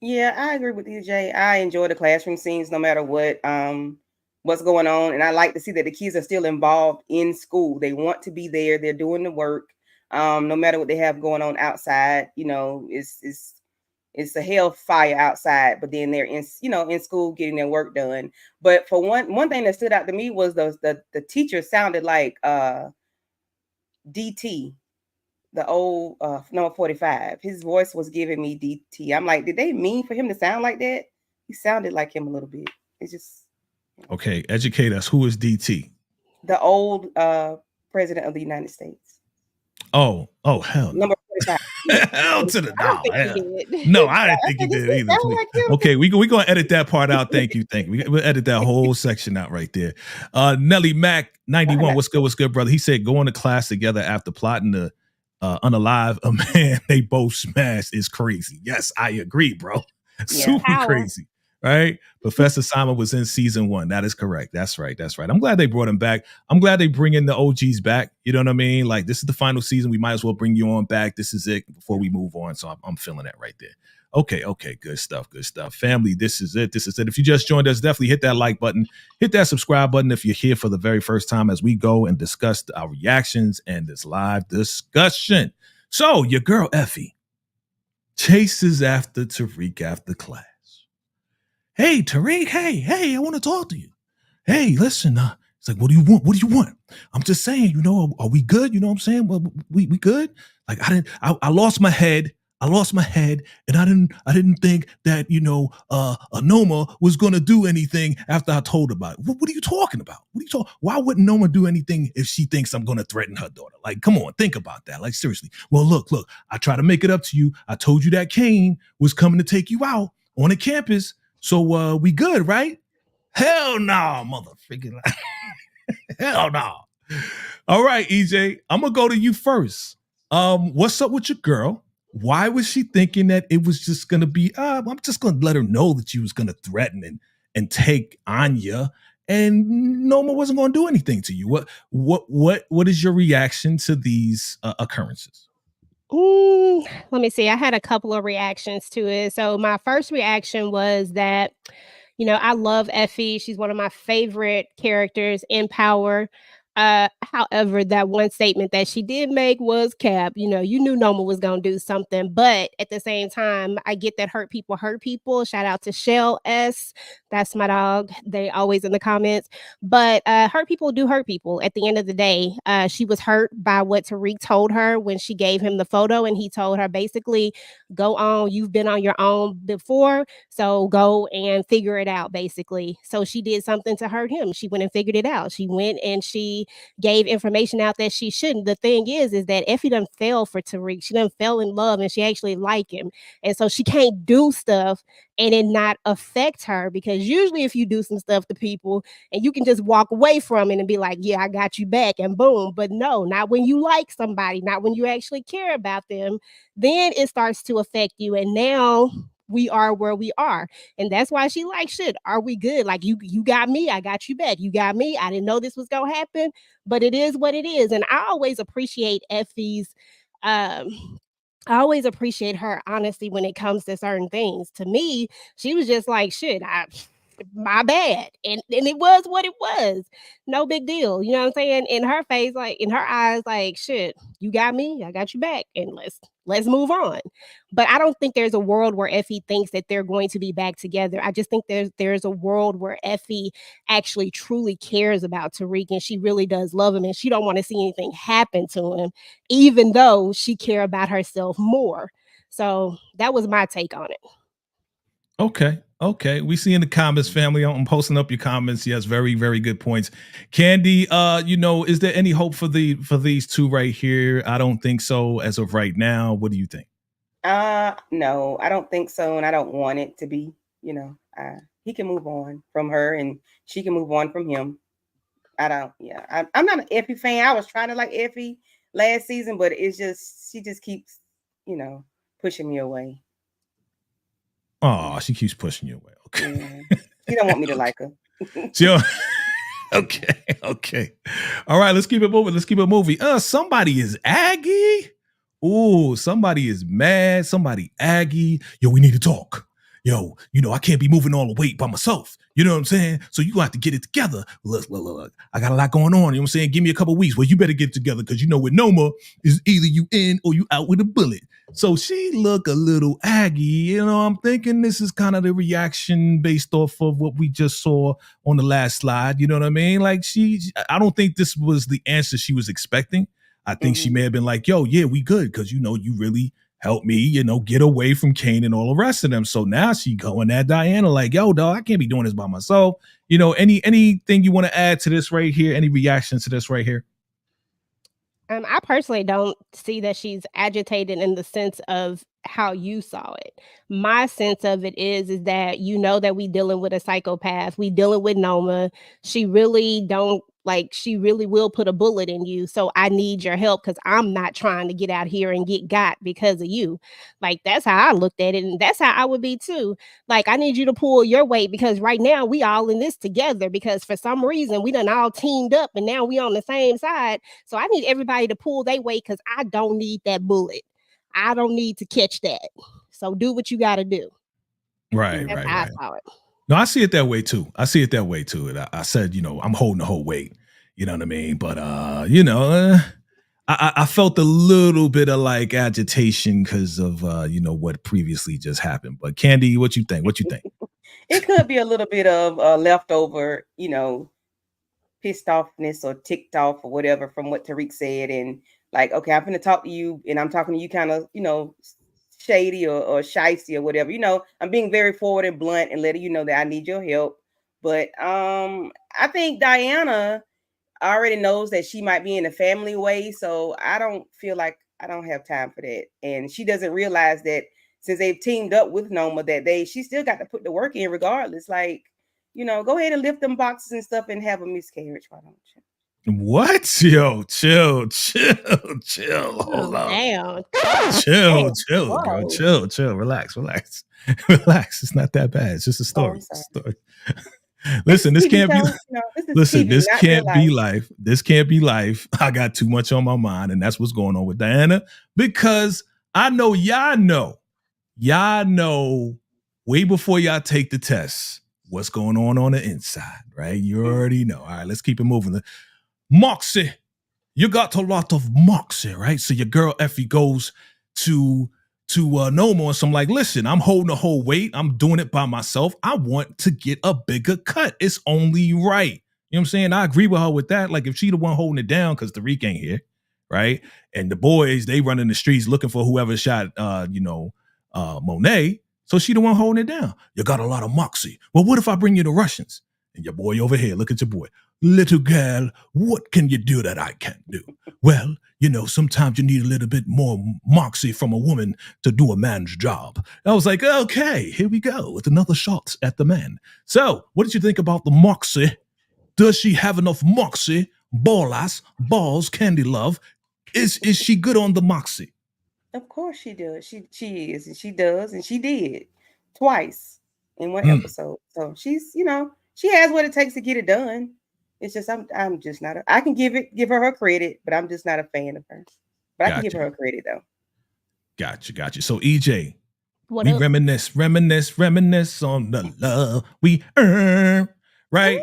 Yeah, I agree with you, Jay. I enjoy the classroom scenes no matter what's going on. And I like to see that the kids are still involved in school. They want to be there. They're doing the work. No matter what they have going on outside, it's a hellfire outside, but then they're in school getting their work done. But for one thing that stood out to me was the teacher sounded like DT, the old number 45. His voice was giving me DT. I'm like, did they mean for him to sound like that? He sounded like him a little bit. It's just okay. Educate us. Who is DT? The old president of the United States. Oh, hell. Number 45. Hell to the no. No, I didn't think he did either. Like okay, we're going to edit that part out. Thank you. We'll edit that whole section out right there. Nelly Mac 91. What's good, brother? He said going to class together after plotting to unalive a man they both smashed is crazy. Yes, I agree, bro. Super crazy. Right? Professor Simon was in season 1. That is correct. That's right. I'm glad they brought him back. I'm glad they bring in the OGs back. You know what I mean? Like, this is the final season. We might as well bring you on back. This is it before we move on. So I'm feeling that right there. Okay. Good stuff. Family, this is it. If you just joined us, definitely hit that like button. Hit that subscribe button if you're here for the very first time as we go and discuss our reactions and this live discussion. So your girl Effie chases after Tariq after class. Hey, Tariq, hey, I want to talk to you. Hey, listen, it's like, what do you want? I'm just saying, are we good? You know what I'm saying? Well, we good? Like, I lost my head. And I didn't think that, Noma was going to do anything after I told about it. What are you talking about? Why wouldn't Noma do anything if she thinks I'm going to threaten her daughter? Like, come on, think about that. Like, seriously. Well, look, I try to make it up to you. I told you that Kane was coming to take you out on the campus. So we good, right? Hell no, motherfucker. Hell no. All right, EJ, I'm gonna go to you first. What's up with your girl? Why was she thinking that it was just gonna be? I'm just gonna let her know that she was gonna threaten and take Anya, and Noma wasn't gonna do anything to you. What is your reaction to these occurrences? Let me see. I had a couple of reactions to it. So my first reaction was that, I love Effie. She's one of my favorite characters in Power. However, that one statement that she did make was cap. You knew Noma was going to do something, but at the same time, I get that hurt people. Shout out to Shell S. That's my dog. They always in the comments. But hurt people do hurt people. At the end of the day, she was hurt by what Tariq told her when she gave him the photo, and he told her basically, go on. You've been on your own before, so go and figure it out, basically. So she did something to hurt him. She went and figured it out. She went and she gave information out that she shouldn't. The thing is that Effie done fell for Tariq. She done fell in love and she actually like him. And so she can't do stuff and it not affect her, because usually if you do some stuff to people and you can just walk away from it and be like, yeah, I got you back, and boom. But no, not when you like somebody, not when you actually care about them. Then it starts to affect you. And now we are where we are. And that's why she like, shit, are we good? Like, you got me, I got you back. You got me, I didn't know this was gonna happen, but it is what it is. And I always appreciate Effie's I always appreciate her honesty when it comes to certain things. To me, she was just like, shit, my bad. And it was what it was. No big deal. You know what I'm saying? In her face, like in her eyes, like, shit, you got me, I got you back. And let's move on. But I don't think there's a world where Effie thinks that they're going to be back together. I just think there's a world where Effie actually truly cares about Tariq and she really does love him and she don't want to see anything happen to him, even though she care about herself more. So that was my take on it. Okay. We see in the comments, family. I'm posting up your comments. Yes, very, very good points. Candy, is there any hope for these two right here? I don't think so as of right now. What do you think? No, I don't think so, and I don't want it to be. He can move on from her, and she can move on from him. I'm not an Effie fan. I was trying to like Effie last season, but she just keeps, pushing me away. Oh, she keeps pushing you away. Okay. Yeah. She don't want me to like her. Okay. All right, let's keep it moving. Somebody is aggy. Ooh, somebody is mad. Somebody aggy. Yo, we need to talk. Yo, I can't be moving all the weight by myself. You know what I'm saying? So you have to get it together. Look. I got a lot going on. You know what I'm saying? Give me a couple weeks. Well, you better get it together because with Noma, is either you in or you out with a bullet. So she look a little aggy. I'm thinking this is kind of the reaction based off of what we just saw on the last slide. You know what I mean? Like I don't think this was the answer she was expecting. I think she may have been like, yo, yeah, we good. Cause you really helped me, get away from Kane and all the rest of them. So now she going at Diana like, yo, dog, I can't be doing this by myself. Anything you want to add to this right here? Any reactions to this right here? I personally don't see that she's agitated in the sense of how you saw it. My sense of it is that that we dealing with a psychopath. We dealing with Noma. She really will put a bullet in you. So I need your help because I'm not trying to get out here and get got because of you. Like, that's how I looked at it. And that's how I would be too. Like, I need you to pull your weight because right now we all in this together because for some reason we done all teamed up and now we on the same side. So I need everybody to pull their weight because I don't need that bullet. I don't need to catch that. So do what you got to do. Right. I saw it. No, I see it that way too. I I said, I'm holding the whole weight. You know what I mean? But, I felt a little bit of like agitation because of, what previously just happened. But Candy, what you think? It could be a little bit of leftover, pissed offness or ticked off or whatever from what Tariq said. And like, okay, I'm going to talk to you and I'm talking to you kind of, shady or shicey or whatever. I'm being very forward and blunt and letting you know that I need your help. But I think Diana already knows that she might be in a family way. So I don't feel like I don't have time for that. And she doesn't realize that since they've teamed up with Noma that she still got to put the work in regardless. Like, go ahead and lift them boxes and stuff and have a miscarriage. Why don't you? What? Yo, chill. Hold on. Damn. Chill, girl. Chill. Relax. It's not that bad. It's just a story. Listen, this can't be. This can't be life. This can't be life. I got too much on my mind, and that's what's going on with Diana. Because I know y'all know way before y'all take the test what's going on the inside, right? You already know. All right, let's keep it moving. Moxie, you got a lot of moxie, right? So your girl Effie goes to Noma and so I'm like, listen, I'm holding the whole weight. I'm doing it by myself. I want to get a bigger cut. It's only right. You know what I'm saying? I agree with her with that. Like if she the one holding it down because Tariq ain't here, right? And the boys, they run in the streets looking for whoever shot, Monet. So she the one holding it down. You got a lot of moxie. Well, what if I bring you the Russians? And your boy over here, look at your boy. Little girl, what can you do that I can't do? Well, you know, sometimes you need a little bit more moxie from a woman to do a man's job. I was like, okay, here we go with another shot at the man. So, what did you think about the moxie? Does she have enough moxie? Balls, candy love. Is she good on the moxie? Of course she does. She is, and she does, and she did twice in one episode. So she's, you know, she has what it takes to get it done. It's just I'm just not. I can give her her credit, but I'm just not a fan of her. But I can give her her credit though. Gotcha. So EJ, What up? reminisce on the love we earn, right?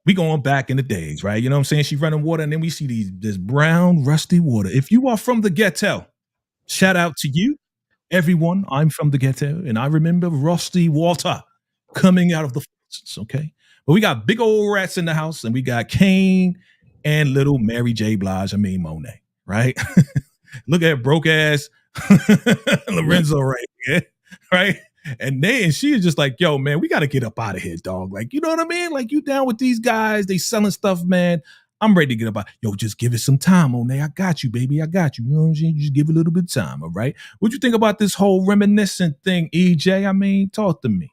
We going back in the days, right? You know what I'm saying? She running water, and then we see this brown, rusty water. If you are from the ghetto, shout out to you, everyone. I'm from the ghetto, and I remember rusty water coming out of the faucets, okay? But we got big old rats in the house, and we got Kane and little Mary J. Blige, Monet, right? Look at broke ass Lorenzo right here, right? And she is just like, yo, man, we got to get up out of here, dog. Like, you know what I mean? Like, you down with these guys, they selling stuff, man. I'm ready to get up out. Yo, just give it some time, Monet. I got you, baby. I got you. You know what I'm saying? Just give it a little bit of time, all right? What you think about this whole reminiscent thing, EJ? Talk to me.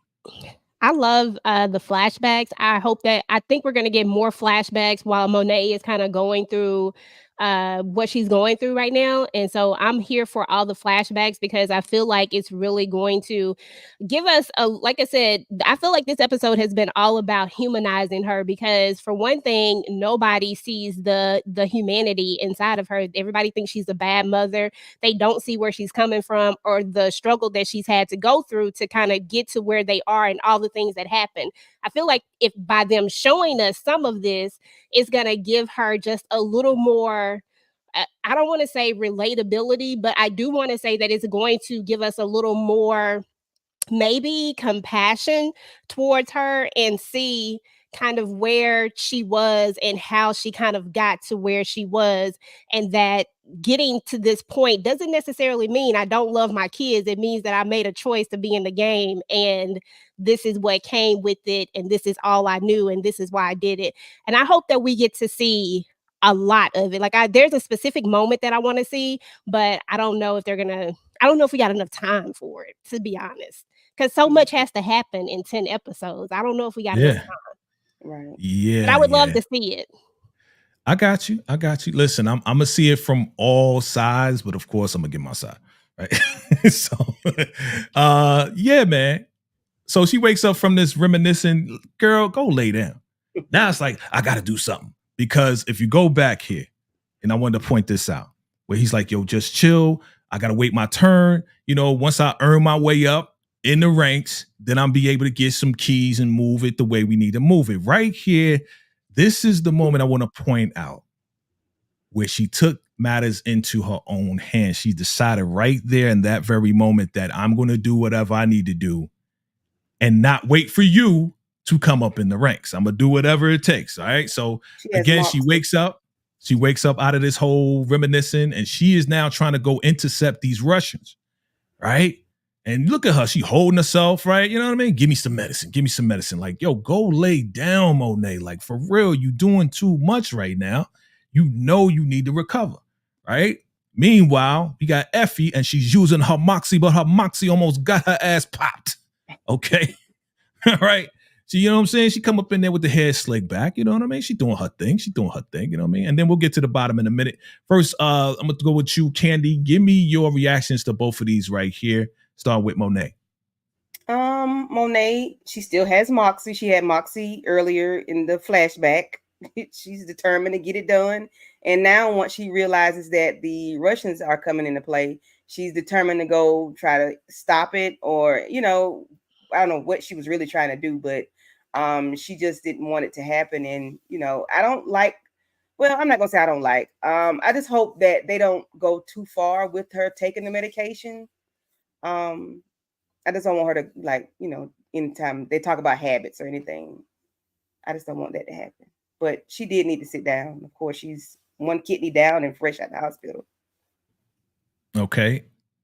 I love the flashbacks. I think we're going to get more flashbacks while Monet is kind of going through what she's going through right now. And so I'm here for all the flashbacks because I feel like it's really going to give us like I said, I feel like this episode has been all about humanizing her because for one thing, nobody sees the humanity inside of her. Everybody thinks she's a bad mother. They don't see where she's coming from or the struggle that she's had to go through to kind of get to where they are and all the things that happen. I feel like if by them showing us some of this, it's going to give her just a little more, I don't want to say relatability, but I do want to say that it's going to give us a little more maybe compassion towards her and see kind of where she was and how she kind of got to where she was, and that getting to this point doesn't necessarily mean I don't love my kids. It means that I made a choice to be in the game, and this is what came with it, and this is all I knew, and this is why I did it. And I hope that we get to see a lot of it. Like there's a specific moment that I want to see, but I don't know if we got enough time for it, to be honest. Because so much has to happen in 10 episodes. I don't know if we got enough time. Right. Yeah. But I would love to see it. I got you. Listen, I'm gonna see it from all sides, but of course I'm gonna get my side. Right. So yeah, man. So she wakes up from this reminiscing, girl, go lay down. Now it's like, I gotta do something. Because if you go back here, and I wanted to point this out, where he's like, yo, just chill. I gotta wait my turn. You know, once I earn my way up in the ranks, then I'll be able to get some keys and move it the way we need to move it. Right here, this is the moment I want to point out where she took matters into her own hands. She decided right there in that very moment that I'm going to do whatever I need to do and not wait for you to come up in the ranks. I'm going to do whatever it takes. All right. So again, she wakes up out of this whole reminiscing, and she is now trying to go intercept these Russians. Right. And look at her. She holding herself, right? You know what I mean? Give me some medicine. Like, yo, go lay down, Monet. Like, for real, you doing too much right now. You know you need to recover, right? Meanwhile, we got Effie, and she's using her moxie, but her moxie almost got her ass popped. Okay? All right? So, you know what I'm saying? She come up in there with the hair slicked back. You know what I mean? She doing her thing. You know what I mean? And then we'll get to the bottom in a minute. First, I'm going to go with you, Candy. Give me your reactions to both of these right here. Start with Monet. Monet, she still has moxie. She had moxie earlier in the flashback. She's determined to get it done. And now once she realizes that the Russians are coming into play, she's determined to go try to stop it, or, you know, I don't know what she was really trying to do, but she just didn't want it to happen. And, you know, I'm not going to say I don't like. I just hope that they don't go too far with her taking the medication. I just don't want her to, like, you know, anytime they talk about habits or anything, I just don't want that to happen. But she did need to sit down. Of course, she's one kidney down and fresh out the hospital. Okay.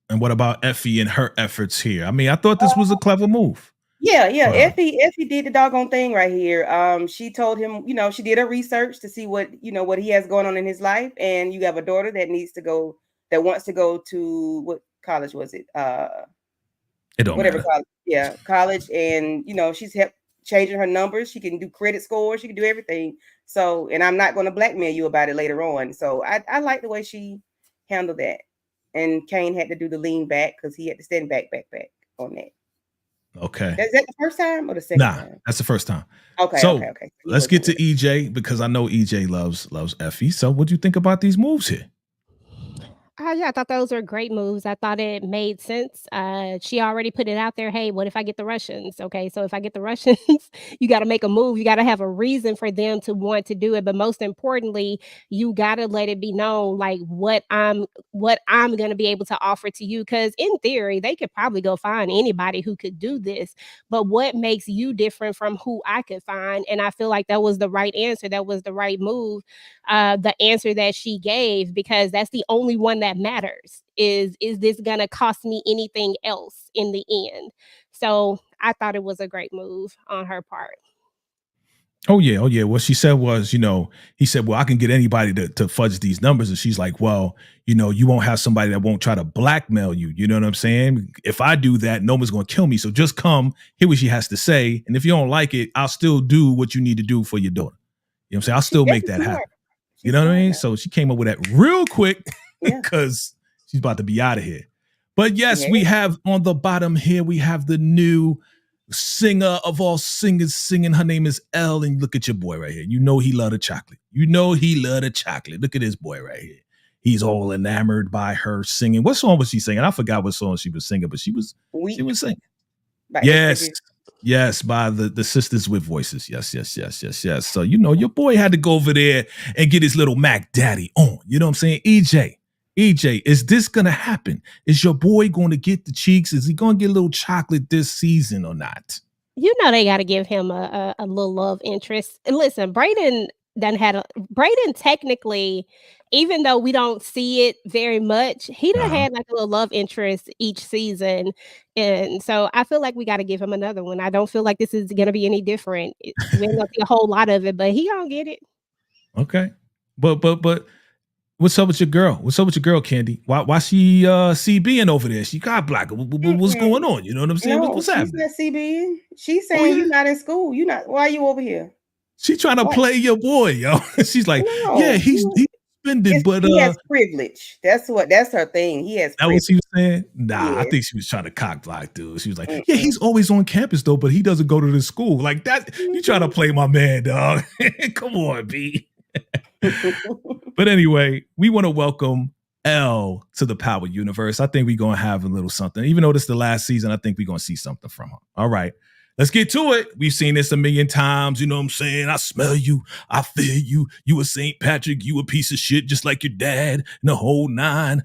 And what about Effie and her efforts here? I mean, I thought this was a clever move. Yeah, yeah. Hold on. Effie did the doggone thing right here. She told him, she did her research to see what he has going on in his life, and you have a daughter that wants to go to what college was it? It don't Whatever matter. college. Yeah, college, and she's helped changing her numbers. She can do credit scores. She can do everything. So, and I'm not going to blackmail you about it later on. So, I like the way she handled that. And Kane had to do the lean back because he had to stand back on that. Okay. Is that the first time or the second time? That's the first time. Okay, So okay. let's get to EJ because I know EJ loves Effie. So what do you think about these moves here? Yeah, I thought those were great moves. I thought it made sense. She already put it out there. Hey, what if I get the Russians? Okay, so if I get the Russians, you got to make a move. You got to have a reason for them to want to do it. But most importantly, you got to let it be known like what I'm going to be able to offer to you. Because in theory, they could probably go find anybody who could do this. But what makes you different from who I could find? And I feel like that was the right answer. That was the right move. The answer that she gave, because that's the only one that matters. Is this gonna cost me anything else in the end? So I thought it was a great move on her part. Oh yeah. What she said was, he said, well, I can get anybody to fudge these numbers. And she's like, well, you won't have somebody that won't try to blackmail you. You know what I'm saying? If I do that, no one's going to kill me. So just come, hear what she has to say. And if you don't like it, I'll still do what you need to do for your daughter. You know what I'm saying? I'll still make that happen. You know what I mean? So she came up with that real quick because she's about to be out of here. But yes, we have on the bottom here, we have the new singer of all singers singing. Her name is Elle. And look at your boy right here. You know he loved the chocolate. Look at this boy right here. He's all enamored by her singing. What song was she singing? I forgot what song she was singing, but she was singing. Yes, by the Sisters with Voices. Yes. So, your boy had to go over there and get his little Mac Daddy on. You know what I'm saying? EJ, is this going to happen? Is your boy going to get the cheeks? Is he going to get a little chocolate this season or not? They got to give him a little love interest. And listen, Brayden technically, even though we don't see it very much, he done had like a little love interest each season. And so I feel like we got to give him another one. I don't feel like this is going to be any different. We ain't going to see a whole lot of it, but he gonna get it. Okay. But what's up with your girl? What's up with your girl, Candy? Why she CBing over there? She got black. What's going on? You know what I'm saying? No, what's happening? She's not CBing. She's saying you're not in school. You're not. Why are you over here? She trying to play your boy, yo. She's like, he's spending, but he has privilege. That's her thing. He has. That privilege. what she was saying? Nah, I think she was trying to cock block, dude. She was like, he's always on campus though, but he doesn't go to the school like that. You trying to play my man, dog? Come on, B. But anyway, we want to welcome Elle to the Power Universe. I think we're going to have a little something. Even though this is the last season, I think we're going to see something from her. All right, let's get to it. We've seen this a million times. You know what I'm saying? I smell you. I feel you. You a St. Patrick. You a piece of shit just like your dad. And the whole nine.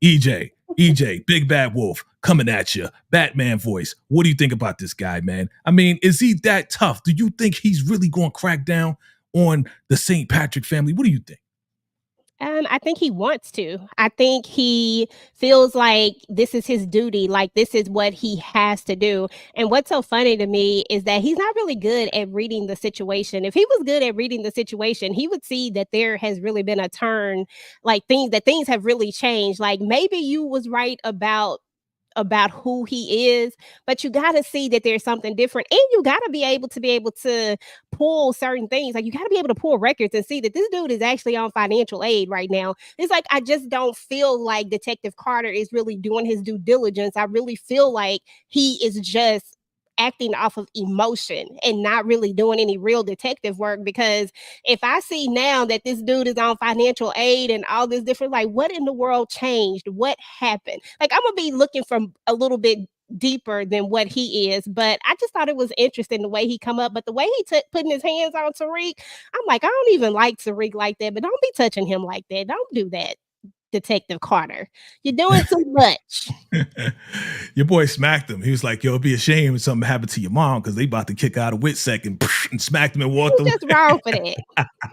EJ, Big Bad Wolf, coming at you. Batman voice. What do you think about this guy, man? I mean, is he that tough? Do you think he's really going to crack down on the St. Patrick family? What do you think? I think he wants to. I think he feels like this is his duty, like this is what he has to do. And what's so funny to me is that he's not really good at reading the situation. If he was good at reading the situation, he would see that there has really been a turn, like things have really changed. Like maybe you was right about who he is, but you got to see that there's something different, and you got to be able to pull certain things. Like you got to be able to pull records and see that this dude is actually on financial aid right now. It's like I just don't feel like Detective Carter is really doing his due diligence. I really feel like he is just acting off of emotion and not really doing any real detective work, because if I see now that this dude is on financial aid and all this different, like what in the world changed? What happened? Like I'm gonna be looking from a little bit deeper than what he is, but I just thought it was interesting the way he come up, but the way he putting his hands on Tariq, I'm like, I don't even like Tariq like that, but don't be touching him like that. Don't do that. Detective Carter. You're doing too much. Your boy smacked him. He was like, yo, it'd be a shame if something happened to your mom because they about to kick out of WITSEC and smacked him and walked him. He's just wrong for that.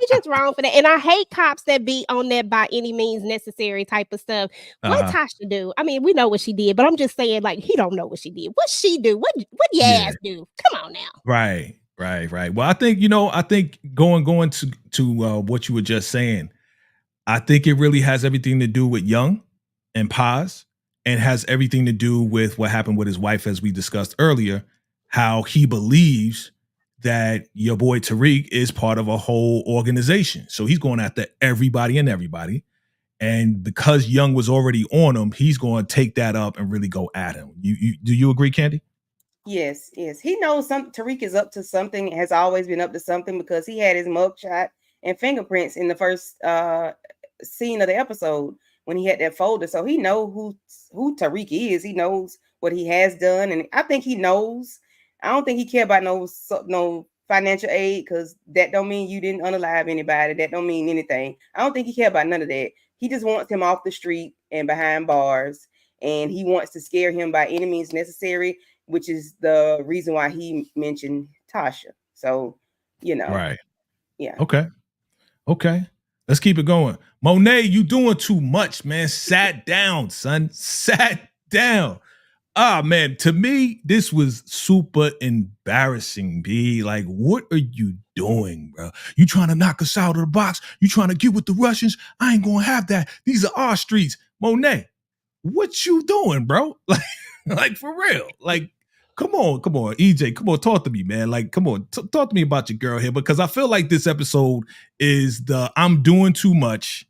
He's just wrong for that. And I hate cops that be on that by any means necessary type of stuff. What Tasha do? I mean, we know what she did, but I'm just saying, like, he don't know what she did. What she do? What your ass do? Come on now. Right. Well, I think, going to what you were just saying, I think it really has everything to do with Young and Paz, and has everything to do with what happened with his wife, as we discussed earlier, how he believes that your boy Tariq is part of a whole organization. So he's going after everybody and everybody. And because Young was already on him, he's going to take that up and really go at him. Do you agree, Candy? Yes. He knows Tariq is up to something, has always been up to something, because he had his mugshot and fingerprints in the first scene of the episode when he had that folder. So he knows who Tariq is. He knows what he has done. And I think he knows. I don't think he care about no financial aid, because that don't mean you didn't unalive anybody. That don't mean anything. I don't think he care about none of that. He just wants him off the street and behind bars. And he wants to scare him by any means necessary, which is the reason why he mentioned Tasha. So, Right. Yeah. Okay. Let's keep it going. Monet, you doing too much, man. Sat down, son. Sat down. Ah, man, to me, this was super embarrassing, B. Like, what are you doing, bro? You trying to knock us out of the box? You trying to get with the Russians? I ain't gonna have that. These are our streets. Monet, what you doing, bro? Like for real. Like, come on, EJ, come on, talk to me, man. Like, come on, talk to me about your girl here, because I feel like this episode is the I'm doing too much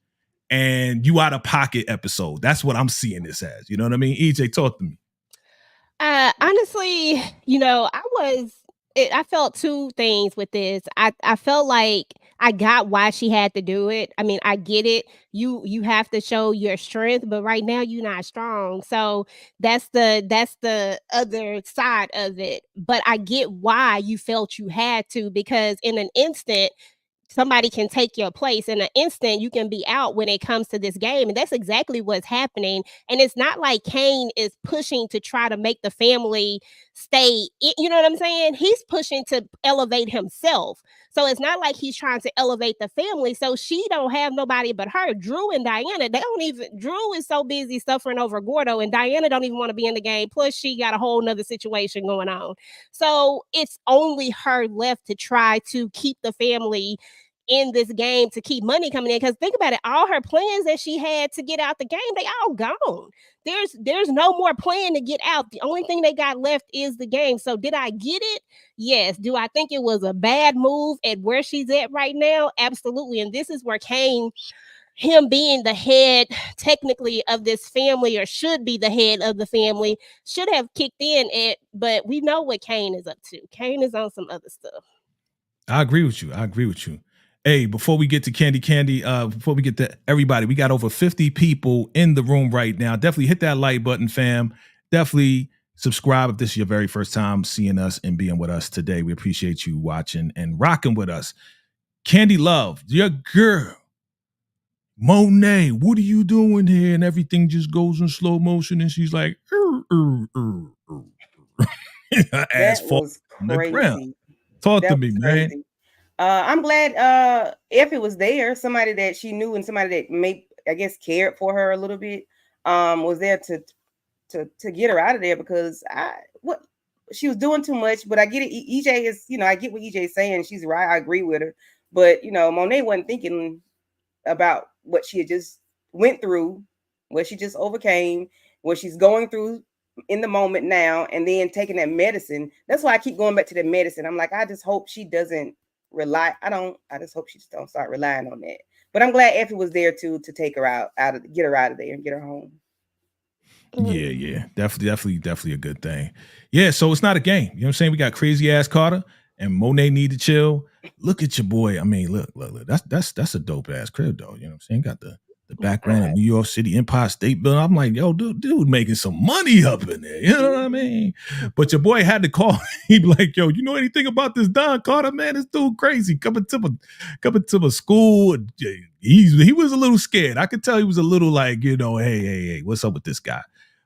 and you out of pocket episode. That's what I'm seeing this as. You know what I mean? EJ, talk to me. Honestly, I felt two things with this. I felt like I got why she had to do it. I mean, I get it. You have to show your strength, but right now you're not strong. So that's the other side of it. But I get why you felt you had to, because in an instant somebody can take your place. In an instant, you can be out when it comes to this game. And that's exactly what's happening. And it's not like Kane is pushing to try to make the family stay. You know what I'm saying? He's pushing to elevate himself. So it's not like he's trying to elevate the family. So she don't have nobody but her. Drew and Diana, Drew is so busy suffering over Gordo, and Diana don't even want to be in the game. Plus, she got a whole nother situation going on. So it's only her left to try to keep the family in this game, to keep money coming in. Because think about it, all her plans that she had to get out the game, they all gone. There's no more plan to get out. The only thing they got left is the game. So did I get it? Yes. Do I think it was a bad move at where she's at right now? Absolutely. And this is where Kane, him being the head technically of this family, or should be the head of the family, should have kicked in it. But we know what Kane is up to. Kane is on some other stuff. I agree with you. Hey, before we get to Candy, before we get to everybody, we got over 50 people in the room right now. Definitely hit that like button, fam. Definitely subscribe if this is your very first time seeing us and being with us today. We appreciate you watching and rocking with us. Candy Love, your girl, Monet, what are you doing here? And everything just goes in slow motion, and she's like, That was crazy. Talk to me, man. I'm glad Effie was there, somebody that she knew and somebody that cared for her a little bit, was there to get her out of there, because she was doing too much. But I get it. EJ is, I get what EJ is saying. She's right. I agree with her. But Monet wasn't thinking about what she had just went through, what she just overcame, what she's going through in the moment now, and then taking that medicine. That's why I keep going back to the medicine. I'm like, I just hope she doesn't rely. I just hope she just don't start relying on that. But I'm glad Effie was there too, to take her get her out of there and get her home. Yeah. Definitely a good thing. Yeah, so it's not a game. You know what I'm saying? We got crazy ass Carter and Monet need to chill. Look at your boy. I mean, look. That's a dope ass crib though. You know what I'm saying? Got the the background of New York City, Empire State Building. I'm like, yo, dude making some money up in there. You know what I mean? But your boy had to call. He'd be like, yo, you know anything about this Don Carter, man? This dude crazy. Coming to a school. He was a little scared. I could tell he was a little like, you know, hey, what's up with this guy?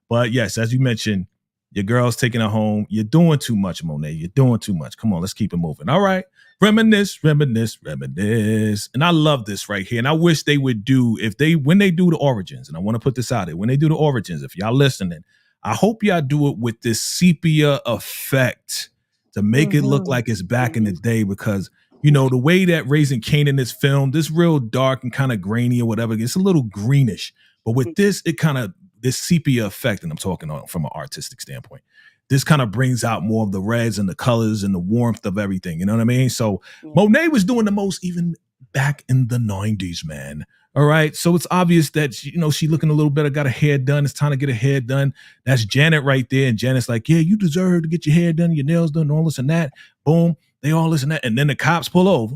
But yes, as you mentioned, your girl's taking her home. You're doing too much, Monet. You're doing too much. Come on, let's keep it moving. All right. Reminisce. And I love this right here. And I wish they would do, when they do the origins, and I want to put this out there, when they do the origins, if y'all listening, I hope y'all do it with this sepia effect to make it look like it's back in the day, because, you know, the way that Raising Kanan is filmed, it's real dark and kind of grainy or whatever. It's a little greenish. But with this, it kind of, this sepia effect, and I'm talking from an artistic standpoint, this kind of brings out more of the reds and the colors and the warmth of everything. You know what I mean? So Monet was doing the most even back in the 90s, man. All right. So it's obvious that, she looking a little better, got her hair done. It's time to get her hair done. That's Janet right there. And Janet's like, yeah, you deserve to get your hair done, your nails done, all this and that. Boom. They all this and that. And then the cops pull over.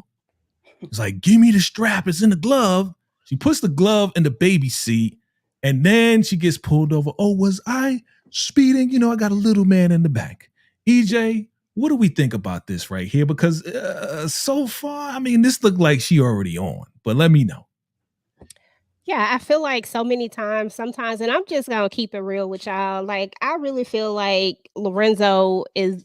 It's like, give me the strap. It's in the glove. She puts the glove in the baby seat. And then she gets pulled over. Oh, was I speeding? I got a little man in the back. EJ, what do we think about this right here? Because so far, I mean, this looked like she already on, but let me know. Yeah, I feel like so many times, sometimes, and I'm just gonna keep it real with y'all. Like, I really feel like Lorenzo from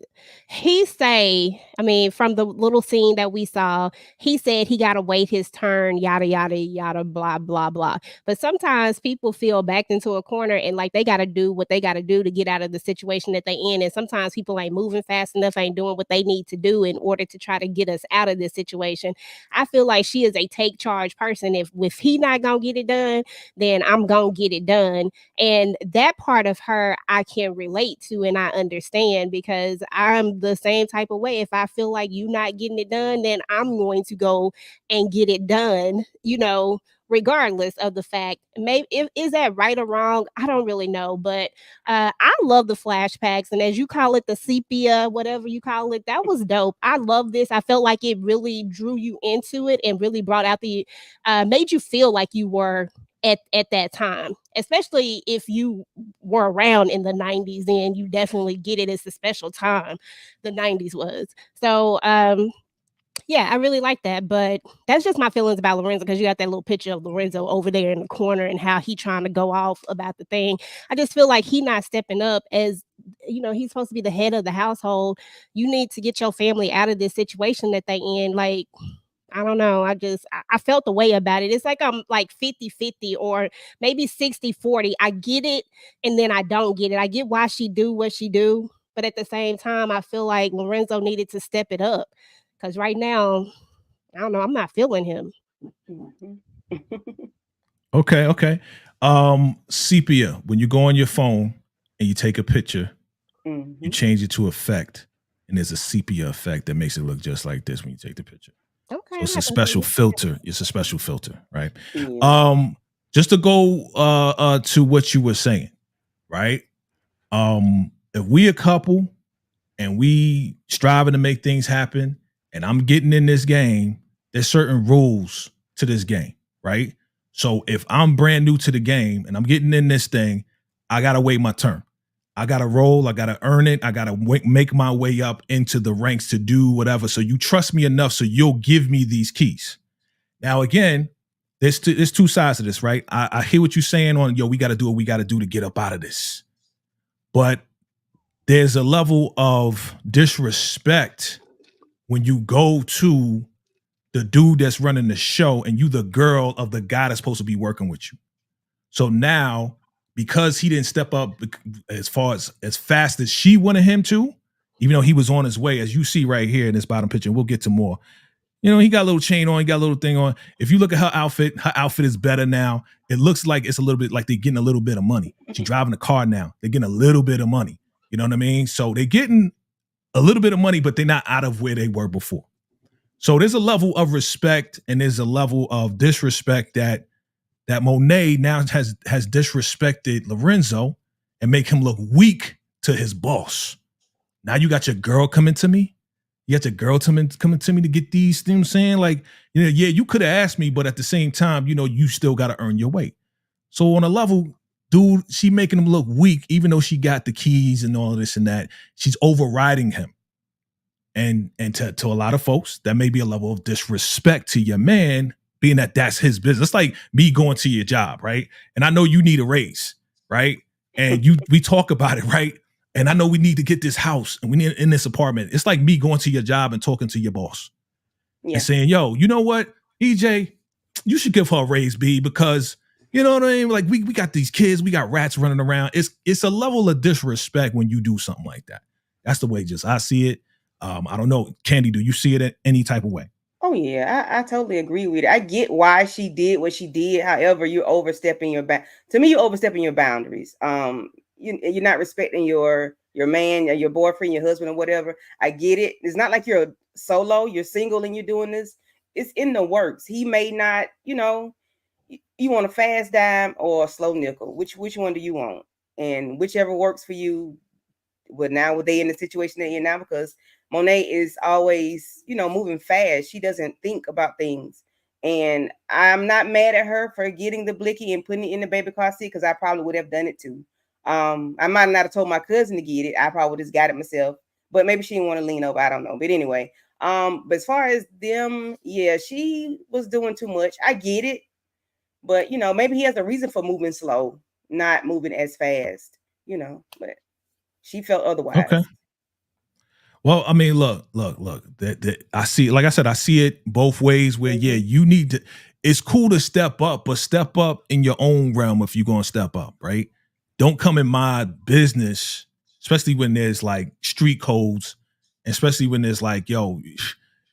the little scene that we saw, he said he gotta wait his turn, yada yada yada, blah blah blah. But sometimes people feel backed into a corner and like they gotta do what they gotta do to get out of the situation that they in. And sometimes people ain't moving fast enough, ain't doing what they need to do in order to try to get us out of this situation. I feel like she is a take charge person. If he not gonna get it done, then I'm gonna get it done. And that part of her I can relate to and I understand, because I'm the same type of way. If I feel like you not getting it done, then I'm going to go and get it done, regardless of the fact. Maybe is that right or wrong? I don't really know, but I love the flashbacks, and as you call it, the sepia, whatever you call it, that was dope. I love this. I felt like it really drew you into it and really brought out made you feel like you were at that time, especially if you were around in the 90s. Then you definitely get it. It's a special time the 90s was. So yeah, I really like that. But that's just my feelings about Lorenzo, because you got that little picture of Lorenzo over there in the corner and how he trying to go off about the thing. I just feel like he not stepping up. As he's supposed to be the head of the household. You need to get your family out of this situation that they in. Like, I don't know. I felt the way about it. It's like I'm like 50-50 or maybe 60-40. I get it and then I don't get it. I get why she do what she do, but at the same time, I feel like Lorenzo needed to step it up, because right now, I don't know, I'm not feeling him. Okay. Sepia, when you go on your phone and you take a picture, you change it to effect, and there's a sepia effect that makes it look just like this when you take the picture. Okay. So it's a special filter. It's a special filter, right? Yeah. Just to go to what you were saying, right? If we a couple and we striving to make things happen, and I'm getting in this game, there's certain rules to this game, right? So if I'm brand new to the game and I'm getting in this thing, I gotta wait my turn. I got to roll. I got to earn it. I got to make my way up into the ranks to do whatever. So you trust me enough so you'll give me these keys. Now, again, there's two sides to this, right? I hear what you're saying on, we got to do what we got to do to get up out of this. But there's a level of disrespect when you go to the dude that's running the show and you the girl of the guy that's supposed to be working with you. So now, because he didn't step up as fast as she wanted him to, even though he was on his way, as you see right here in this bottom picture, and we'll get to more. He got a little chain on, he got a little thing on. If you look at her outfit is better now. It looks like it's a little bit like they're getting a little bit of money. She's driving a car now. They're getting a little bit of money. You know what I mean? So they're getting a little bit of money, but they're not out of where they were before. So there's a level of respect and there's a level of disrespect that Monet now has disrespected Lorenzo and make him look weak to his boss. Now you got your girl coming to me. You got your girl coming to me to get these, you know what I'm saying? Like, yeah, you could have asked me, but at the same time, you still got to earn your weight. So on a level, dude, she making him look weak, even though she got the keys and all this and that. She's overriding him. And to a lot of folks, that may be a level of disrespect to your man, being that that's his business. It's like me going to your job, right? And I know you need a raise, right? And we talk about it, right? And I know we need to get this house and we need in this apartment. It's like me going to your job and talking to your boss and saying, yo, you know what, EJ, you should give her a raise, B, because you know what I mean? Like we got these kids, we got rats running around. It's a level of disrespect when you do something like that. That's the way just I see it. I don't know, Candy, do you see it in any type of way? Oh yeah, I totally agree with it. I get why she did what she did. However, you're overstepping to me, you're overstepping your boundaries. You're not respecting your man or your boyfriend, your husband, or whatever. I get it. It's not like you're solo, you're single and you're doing this. It's in the works. He may not, you want a fast dime or a slow nickel. Which one do you want? And whichever works for you. But now they in the situation they're in now, because Monet is always, moving fast. She doesn't think about things. And I'm not mad at her for getting the blicky and putting it in the baby car seat, because I probably would have done it too. I might not have told my cousin to get it. I probably would have got it myself. But maybe she didn't want to lean over. I don't know. But anyway, but as far as them, yeah, she was doing too much. I get it. But, maybe he has a reason for moving slow, not moving as fast, but she felt otherwise. Okay. Well, I mean, look. That I see, like I said, I see it both ways where, yeah, you need to, it's cool to step up, but step up in your own realm if you're going to step up, right? Don't come in my business, especially when there's like street codes, especially when there's like, yo,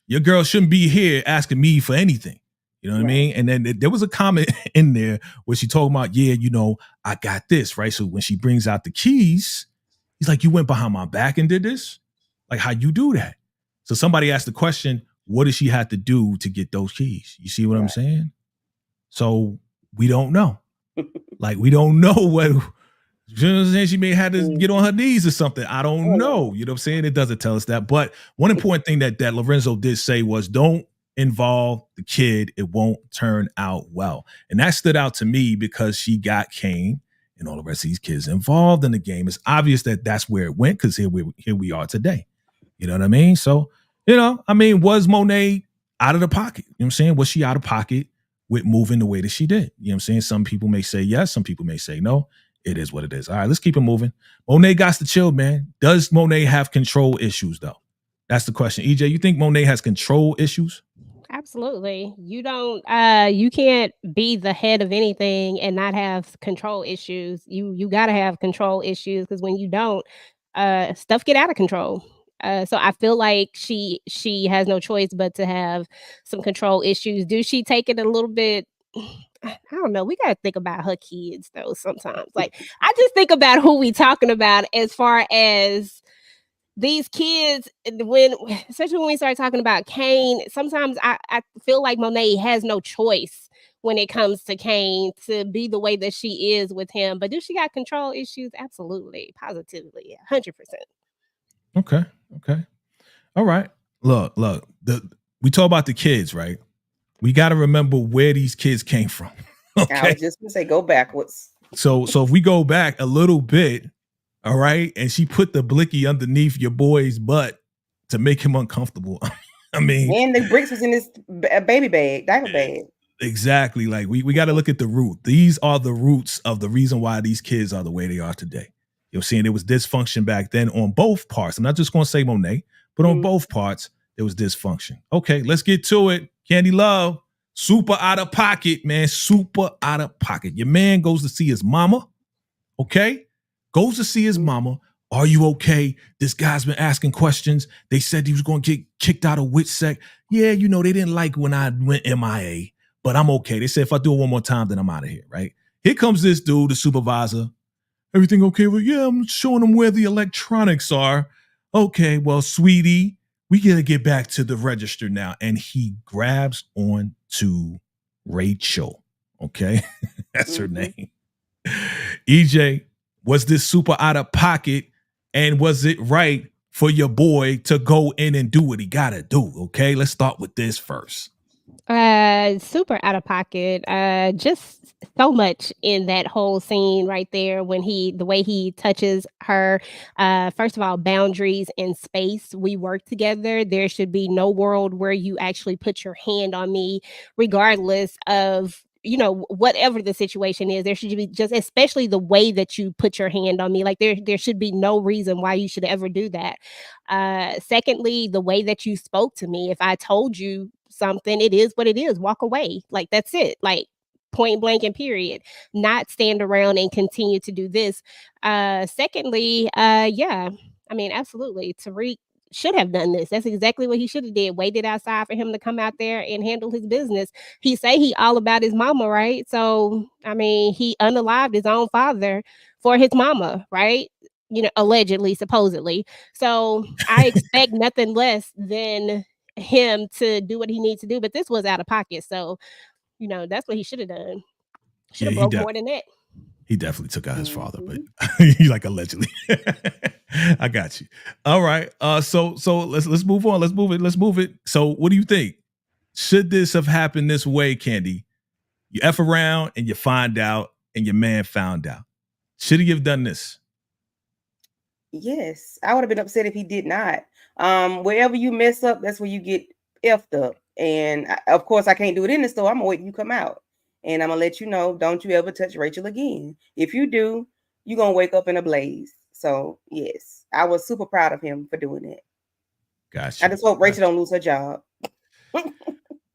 your girl shouldn't be here asking me for anything. You know what I mean? And then there was a comment in there where she told about, yeah, I got this, right? So when she brings out the keys, he's like, you went behind my back and did this? Like, how you do that? So somebody asked the question, what does she have to do to get those keys? You see what I'm saying? So we don't know. Like, we don't know what, you know what I'm saying? She may have to get on her knees or something. I don't know. You know what I'm saying? It doesn't tell us that. But one important thing that Lorenzo did say was, don't involve the kid. It won't turn out well. And that stood out to me because she got Kane and all the rest of these kids involved in the game. It's obvious that that's where it went, because here we are today. You know what I mean? So, was Monet out of the pocket? You know what I'm saying? Was she out of pocket with moving the way that she did? You know what I'm saying? Some people may say yes. Some people may say no. It is what it is. All right, let's keep it moving. Monet got to chill, man. Does Monet have control issues, though? That's the question. EJ, you think Monet has control issues? Absolutely. You don't you can't be the head of anything and not have control issues. You got to have control issues, because when you don't, stuff get out of control. So I feel like she has no choice but to have some control issues. Do she take it a little bit? I don't know. We got to think about her kids though sometimes. Like, I just think about who we talking about as far as these kids, especially when we start talking about Kane. Sometimes I feel like Monet has no choice when it comes to Kane to be the way that she is with him. But do she got control issues? Absolutely, positively, 100%. Okay. All right. Look. We talk about the kids, right? We got to remember where these kids came from. Okay. I was just gonna say, go backwards. So if we go back a little bit, all right, and she put the blicky underneath your boy's butt to make him uncomfortable. I mean, and the bricks was in this baby bag, diaper bag. Exactly. Like we got to look at the root. These are the roots of the reason why these kids are the way they are today. You're seeing there was dysfunction back then on both parts. I'm not just going to say Monet, but on both parts, there was dysfunction. Okay, let's get to it. Candy Love, super out of pocket, man. Super out of pocket. Your man goes to see his mama. Okay? Goes to see his mama. Are you okay? This guy's been asking questions. They said he was going to get kicked out of WITSEC. Yeah, they didn't like when I went MIA, but I'm okay. They said if I do it one more time, then I'm out of here, right? Here comes this dude, the supervisor. Everything okay? Well, yeah, I'm showing them where the electronics are. Okay, well, sweetie, we got to get back to the register now. And he grabs on to Rachel. Okay, that's her name. EJ, was this super out of pocket? And was it right for your boy to go in and do what he gotta do? Okay, let's start with this first. Super out of pocket. Just so much in that whole scene right there when the way he touches her. First of all, boundaries and space. We work together. There should be no world where you actually put your hand on me, regardless of whatever the situation is. There should be, just especially the way that you put your hand on me, like there should be no reason why you should ever do that. Secondly, the way that you spoke to me. If I told you something, it is what it is. Walk away. Like, that's it. Like, point blank and period. Not stand around and continue to do this. Secondly, yeah, I mean, absolutely. Tariq should have done this. That's exactly what he should have did. Waited outside for him to come out there and handle his business. He say he all about his mama, right? So, I mean, he unalived his own father for his mama, right? Allegedly, supposedly. So I expect nothing less than him to do what he needs to do. But this was out of pocket. So, that's what he should have done. Should have broke more than that. He definitely took out his father, but Mm-hmm. he's like, allegedly. I got you. All right. So let's move on. Let's move it. So what do you think? Should this have happened this way, Candy? You F around and you find out and your man found out. Should he have done this? Yes, I would have been upset if he did not. Wherever you mess up, that's where you get effed up. And of course, I can't do it in the store. I'm gonna wait till you come out, and I'm gonna let you know. Don't you ever touch Rachel again. If you do, you're gonna wake up in a blaze. So yes, I was super proud of him for doing it. Gotcha. I just hope Rachel don't lose her job.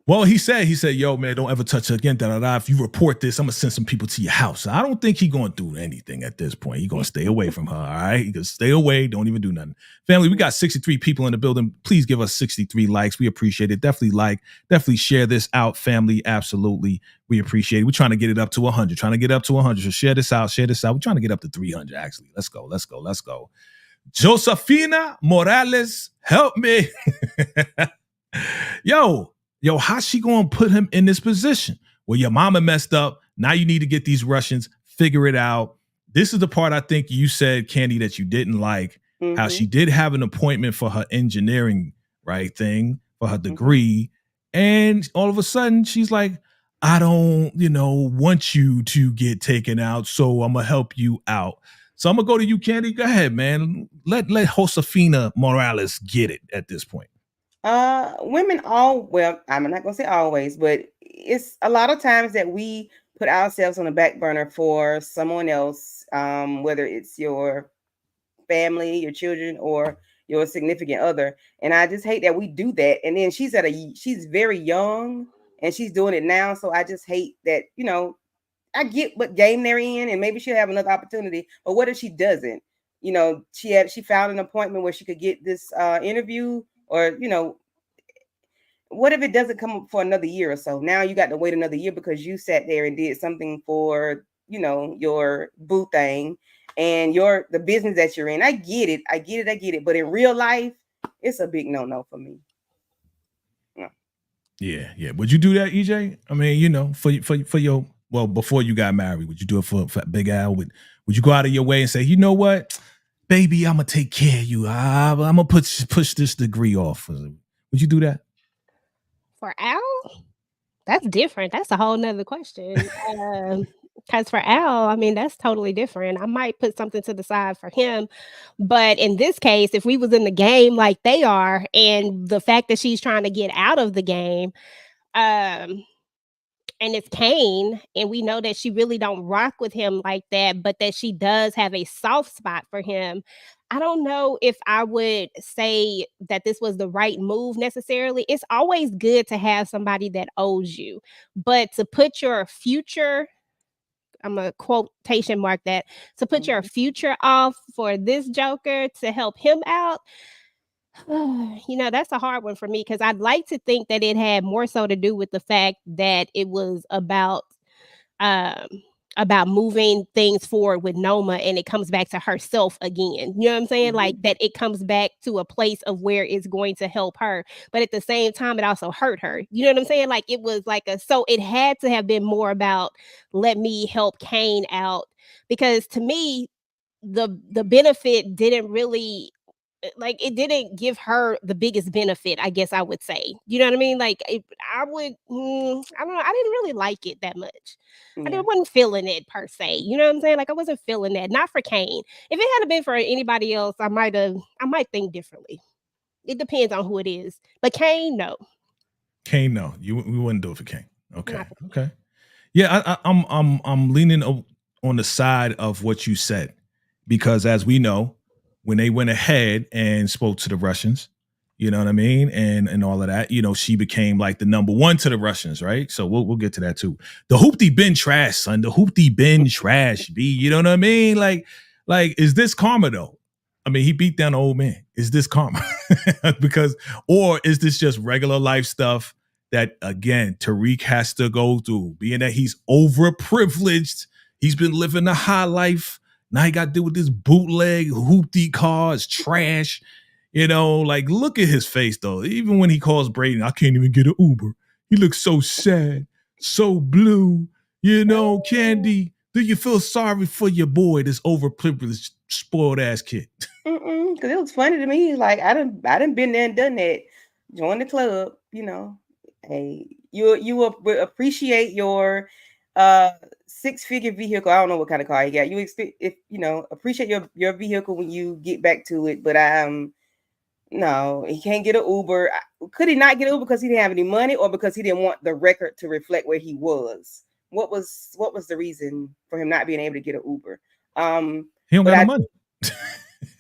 Well, he said, yo, man, don't ever touch her again. If you report this, I'm going to send some people to your house. I don't think he's going to do anything at this point. He's going to stay away from her, all right? He's going to stay away. Don't even do nothing. Family, we got 63 people in the building. Please give us 63 likes. We appreciate it. Definitely share this out, family. Absolutely. We appreciate it. We're trying to get it up to 100. So share this out. We're trying to get up to 300, actually. Let's go. Josefina Morales, help me. Yo, how's she going to put him in this position? Well, your mama messed up. Now you need to get these Russians, figure it out. This is the part I think you said, Candy, that you didn't like, how she did have an appointment for her engineering, right, thing, for her degree. And all of a sudden she's like, I don't, want you to get taken out, so I'm going to help you out. So I'm going to go to you, Candy. Go ahead, man. Let Josefina Morales get it at this point. Women I'm not gonna say always, but it's a lot of times that we put ourselves on the back burner for someone else, whether it's your family, your children, or your significant other. And I just hate that we do that. And then she's very young and she's doing it now. So I just hate that, I get what game they're in and maybe she'll have another opportunity, but what if she doesn't? She found an appointment where she could get this interview, or what if it doesn't come up for another year or so? Now you got to wait another year because you sat there and did something for your boo thing and the business that you're in. I get it, but in real life, it's a big no for me. No. Yeah. Would you do that, EJ? I mean, for your, well, before you got married, would you do it for Big Al? Would you go out of your way and say, you know what, baby, I'm gonna take care of you. I'm gonna push this degree off. Would you do that? For Al? That's different. That's a whole nother question. Because for Al, I mean, that's totally different. I might put something to the side for him. But in this case, if we was in the game like they are, and the fact that she's trying to get out of the game, and it's Kane, and we know that she really don't rock with him like that, but that she does have a soft spot for him. I don't know if I would say that this was the right move necessarily. It's always good to have somebody that owes you, but to put your future, I'm a quotation mark that, to put your future off for this joker to help him out, that's a hard one for me, because I'd like to think that it had more so to do with the fact that it was about moving things forward with Noma, and it comes back to herself again. You know what I'm saying? Like that it comes back to a place of where it's going to help her. But at the same time, it also hurt her. You know what I'm saying? Like it was like so it had to have been more about, let me help Kane out, because to me, the benefit didn't really like it didn't give her the biggest benefit, I guess I would say. You know what I mean? Like I would, I don't know. I didn't really like it that much. Yeah. Wasn't feeling it per se. You know what I'm saying? Like I wasn't feeling that. Not for Kane. If it had been for anybody else, I might think differently. It depends on who it is. But Kane, no. Kane, no. We wouldn't do it for Kane. Okay. Not for Okay. Yeah, I'm leaning on the side of what you said, because as we know, when they went ahead and spoke to the Russians, you know what I mean, and all of that, you know, she became like the number one to the Russians, right? So we'll get to that too. The hoopty been trash, son. The hoopty been trash, B. You know what I mean? Like, is this karma though? I mean, he beat down the old man. Is this karma? Or is this just regular life stuff that, again, Tariq has to go through, being that he's overprivileged. He's been living a high life. Now he got to deal with this bootleg hoopty car. It's trash. You know, like, look at his face, though. Even when he calls Braden, I can't even get an Uber. He looks so sad, so blue. You know, Candy, do you feel sorry for your boy, this overprivileged, spoiled ass kid? Because it was funny to me. Like, I done been there and done that. Join the club, you know. Hey, you will appreciate your 6-figure vehicle. I don't know what kind of car you got. You expect, if you know, appreciate your vehicle when you get back to it. But no, he can't get an Uber. Could he not get an Uber because he didn't have any money, or because he didn't want the record to reflect where he was? What was the reason for him not being able to get an Uber? He don't got no money.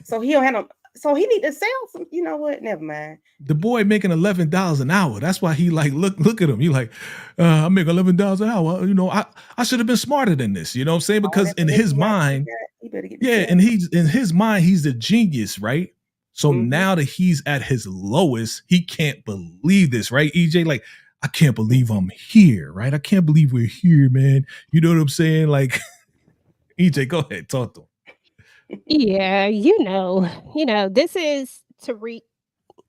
So he don't have no. So he need to sell some. You know what? Never mind. The boy making $11 an hour. That's why he like look at him. You like, I make $11 an hour. You know, I should have been smarter than this. You know what I'm saying? Because in his mind, and in his mind, he's a genius, right? So now that he's at his lowest, he can't believe this, right? EJ, like, I can't believe I'm here, right? I can't believe we're here, man. You know what I'm saying? Like, EJ, go ahead, talk to him. Yeah, this is Tariq.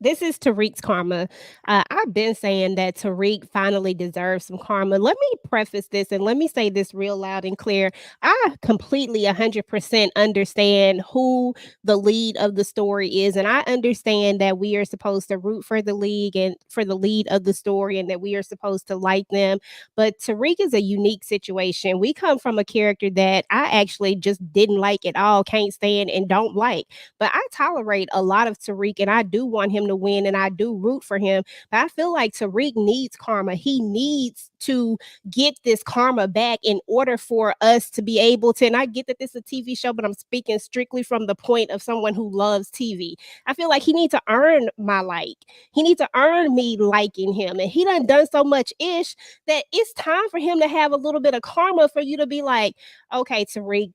This is Tariq's karma. I've been saying that Tariq finally deserves some karma. Let me preface this and let me say this real loud and clear. I completely 100% understand who the lead of the story is. And I understand that we are supposed to root for the league and for the lead of the story, and that we are supposed to like them. But Tariq is a unique situation. We come from a character that I actually just didn't like at all, can't stand, and don't like. But I tolerate a lot of Tariq, and I do want him to win, and I do root for him. But I feel like Tariq needs karma. He needs to get this karma back in order for us to be able to, and I get that this is a TV show, but I'm speaking strictly from the point of someone who loves TV. I feel like he needs to earn my like. He needs to earn me liking him. And he done so much ish that it's time for him to have a little bit of karma for you to be like, okay, Tariq,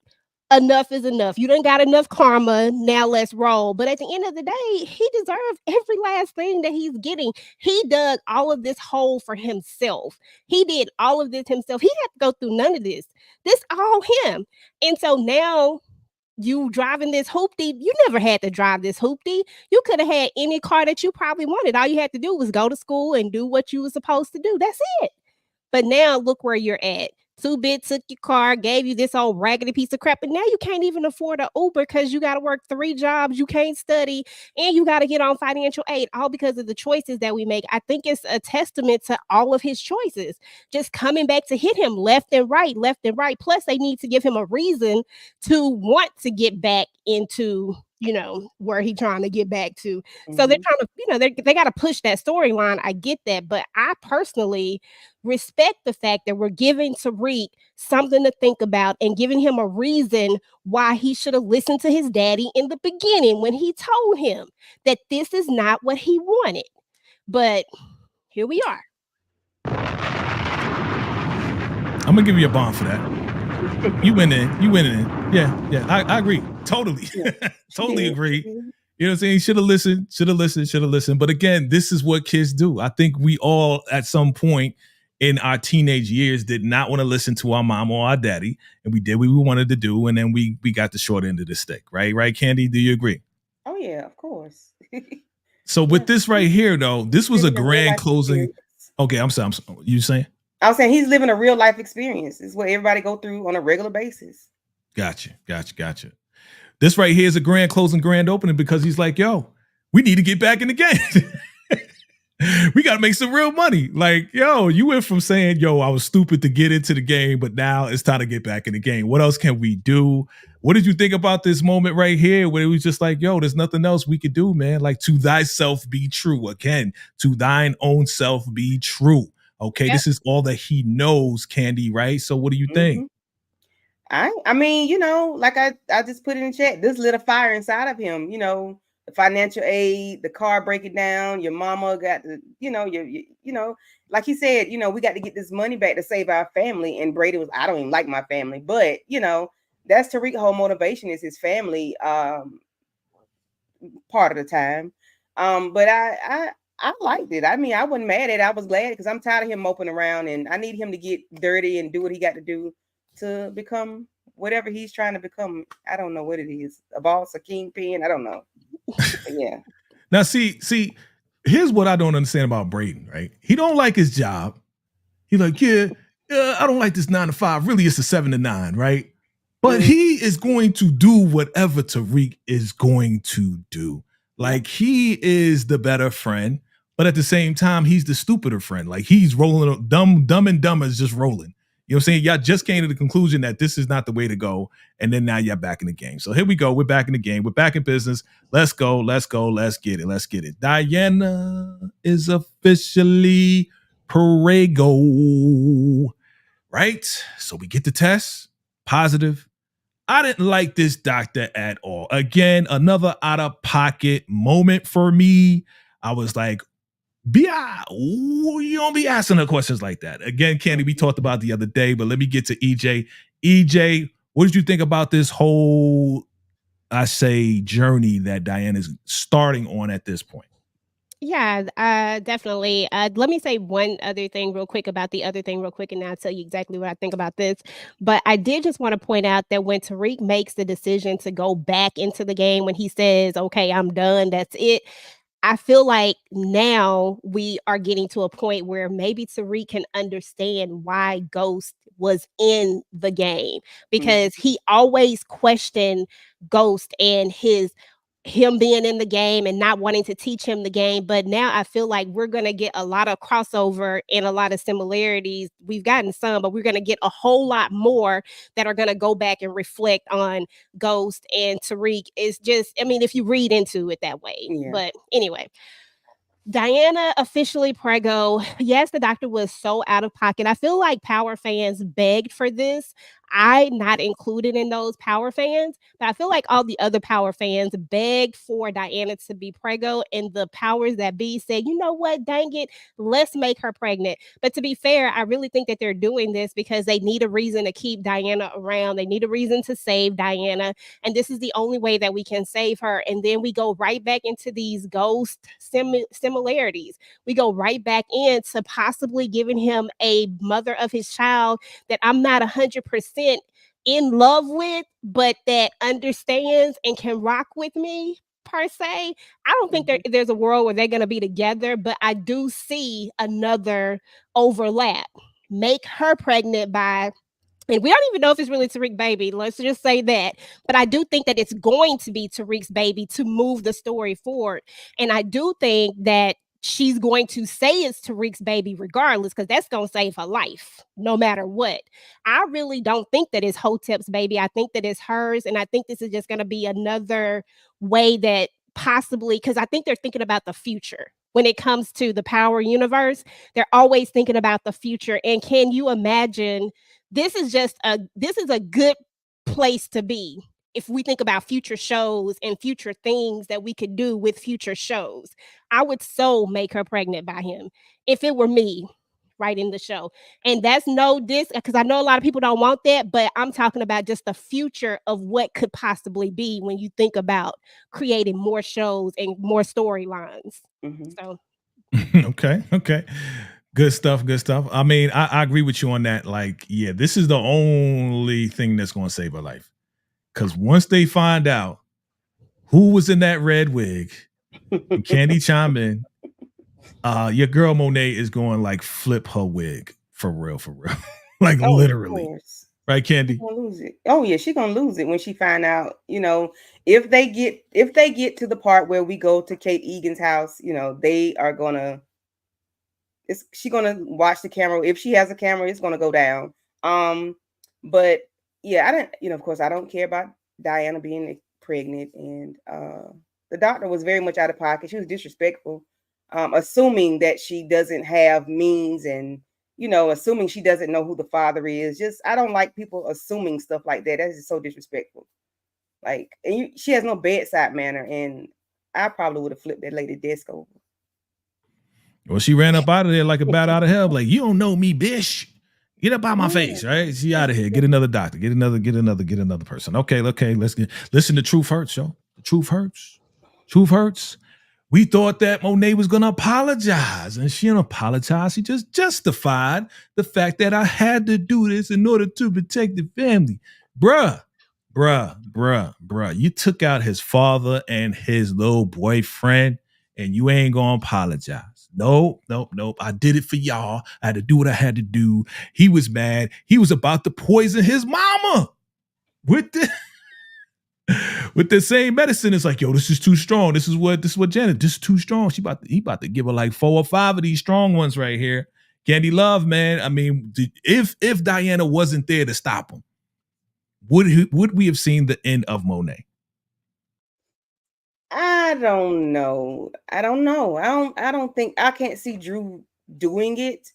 enough is enough. You done got enough karma. Now let's roll. But at the end of the day, he deserves every last thing that he's getting. He dug all of this hole for himself. He did all of this himself. He had to go through none of this. This all him. And so now you driving this hoopty, you never had to drive this hoopty. You could have had any car that you probably wanted. All you had to do was go to school and do what you were supposed to do. That's it. But now look where you're at. 2-Bit took your car, gave you this old raggedy piece of crap, and now you can't even afford an Uber because you got to work 3 jobs, you can't study, and you got to get on financial aid, all because of the choices that we make. I think it's a testament to all of his choices, just coming back to hit him left and right. Plus, they need to give him a reason to want to get back into, where he's trying to get back to. So they're trying to, they got to push that storyline. I get that. But I personally respect the fact that we're giving Tariq something to think about and giving him a reason why he should have listened to his daddy in the beginning when he told him that this is not what he wanted. But here we are. I'm going to give you a bond for that. You went in. Yeah. I agree. Totally. Totally agree. You know what I'm saying? Should have listened. But again, this is what kids do. I think we all at some point in our teenage years did not want to listen to our mom or our daddy, and we did what we wanted to do, and then we got the short end of the stick. Right, Candy? Do you agree? Oh yeah, of course. So with this right here, though, this was a grand closing. Okay, I'm sorry. You saying? I was saying he's living a real life experience. It's what everybody go through on a regular basis. Gotcha. This right here is a grand closing, grand opening because he's like, yo, we need to get back in the game. We got to make some real money. Like, yo, you went from saying, yo, I was stupid to get into the game, but now it's time to get back in the game. What else can we do? What did you think about this moment right here where it was just like, yo, there's nothing else we could do, man? Like, to thyself be true. Again, to thine own self be true. Okay, This is all that he knows, Candy, right? So what do you think? I mean, you know, like I just put it in chat, this lit a fire inside of him, you know, the financial aid, the car breaking down, your mama got the, you know, you know, like he said, you know, we got to get this money back to save our family. And Brady was, I don't even like my family, but you know, that's Tariq's whole motivation is his family part of the time. But I liked it. I mean, I wasn't mad at it. I was glad because I'm tired of him moping around and I need him to get dirty and do what he got to do to become whatever he's trying to become. I don't know what it is. A boss, a kingpin. I don't know. Yeah. Now, see, here's what I don't understand about Braden, right? He don't like his job. He like, yeah, I don't like this 9 to 5. Really, it's a 7 to 9, right? But he is going to do whatever Tariq is going to do. Like, he is the better friend, but at the same time, he's the stupider friend. Like, he's rolling, dumb and dumber is just rolling. You know what I'm saying? Y'all just came to the conclusion that this is not the way to go. And then now you're back in the game. So here we go. We're back in the game. We're back in business. Let's go. Let's go. Let's get it. Let's get it. Diana is officially prego. Right? So we get the test. Positive. I didn't like this doctor at all. Again, another out-of-pocket moment for me. I was like, you don't be asking her questions like that. Again, Candy, we talked about the other day, but let me get to EJ. EJ, what did you think about this whole, I say, journey that Diana's starting on at this point? Yeah, definitely. Let me say one other thing real quick about the other thing real quick, and I'll tell you exactly what I think about this. But I did just want to point out that when Tariq makes the decision to go back into the game, when he says, okay, I'm done, that's it, I feel like now we are getting to a point where maybe Tariq can understand why Ghost was in the game because he always questioned Ghost and him being in the game and not wanting to teach him the game. But now I feel like we're going to get a lot of crossover and a lot of similarities. We've gotten some, but we're going to get a whole lot more that are going to go back and reflect on Ghost and Tariq. It's just, I mean, if you read into it that way. Yeah. But anyway, Diana officially prego. Yes, the doctor was so out of pocket. I feel like Power fans begged for this. I'm not included in those Power fans, but I feel like all the other Power fans begged for Diana to be prego, and the powers that be said, you know what, dang it, let's make her pregnant. But to be fair, I really think that they're doing this because they need a reason to keep Diana around. They need a reason to save Diana, and this is the only way that we can save her. And then we go right back into these ghost similarities. We go right back into possibly giving him a mother of his child that I'm not 100% in love with, but that understands and can rock with me per se. I don't think there's a world where they're going to be together, but I do see another overlap. Make her pregnant by, and we don't even know if it's really Tariq's baby. Let's just say that. But I do think that it's going to be Tariq's baby to move the story forward. And I do think that she's going to say it's Tariq's baby regardless, because that's going to save her life no matter what. I really don't think that it's Hotep's baby. I think that it's hers. And I think this is just going to be another way that possibly, because I think they're thinking about the future. When it comes to the Power universe, they're always thinking about the future. And can you imagine, this is a good place to be. If we think about future shows and future things that we could do with future shows, I would so make her pregnant by him if it were me writing the show. And that's no diss, because I know a lot of people don't want that, but I'm talking about just the future of what could possibly be when you think about creating more shows and more storylines. So Okay. Good stuff. I mean, I agree with you on that. Like, yeah, this is the only thing that's going to save her life. Because once they find out who was in that red wig, Candy chime in, your girl Monet is going like flip her wig for real. Like literally. Right, Candy? She's gonna lose it. Oh yeah, she's gonna lose it when she find out. You know, if they get to the part where we go to Kate Egan's house, you know, they are gonna. She gonna watch the camera. If she has a camera, it's gonna go down. But yeah, I don't. You know, of course, I don't care about Diana being pregnant, and the doctor was very much out of pocket. She was disrespectful, assuming that she doesn't have means, and you know, assuming she doesn't know who the father is. Just I don't like people assuming stuff like that. That's just so disrespectful. Like, and she has no bedside manner, and I probably would have flipped that lady desk over. Well, she ran up out of there like a bat out of hell. Like, you don't know me, bitch. Get up out my face, right? She out of here. Get another doctor. Get another person. Okay. Let's listen to Truth Hurts, yo. The truth hurts. Truth hurts. We thought that Monet was gonna apologize, and she didn't apologize. She just justified the fact that I had to do this in order to protect the family. Bruh. You took out his father and his little boyfriend, and you ain't gonna apologize. Nope. I did it for y'all. I had to do what I had to do. He was mad. He was about to poison his mama with the same medicine. It's like, yo, this is too strong. This is what Janet, this is too strong. He about to give her like 4 or 5 of these strong ones right here. Candy Love, man. I mean, if Diana wasn't there to stop him, would we have seen the end of Monet? I don't know. I don't think I can't see Drew doing it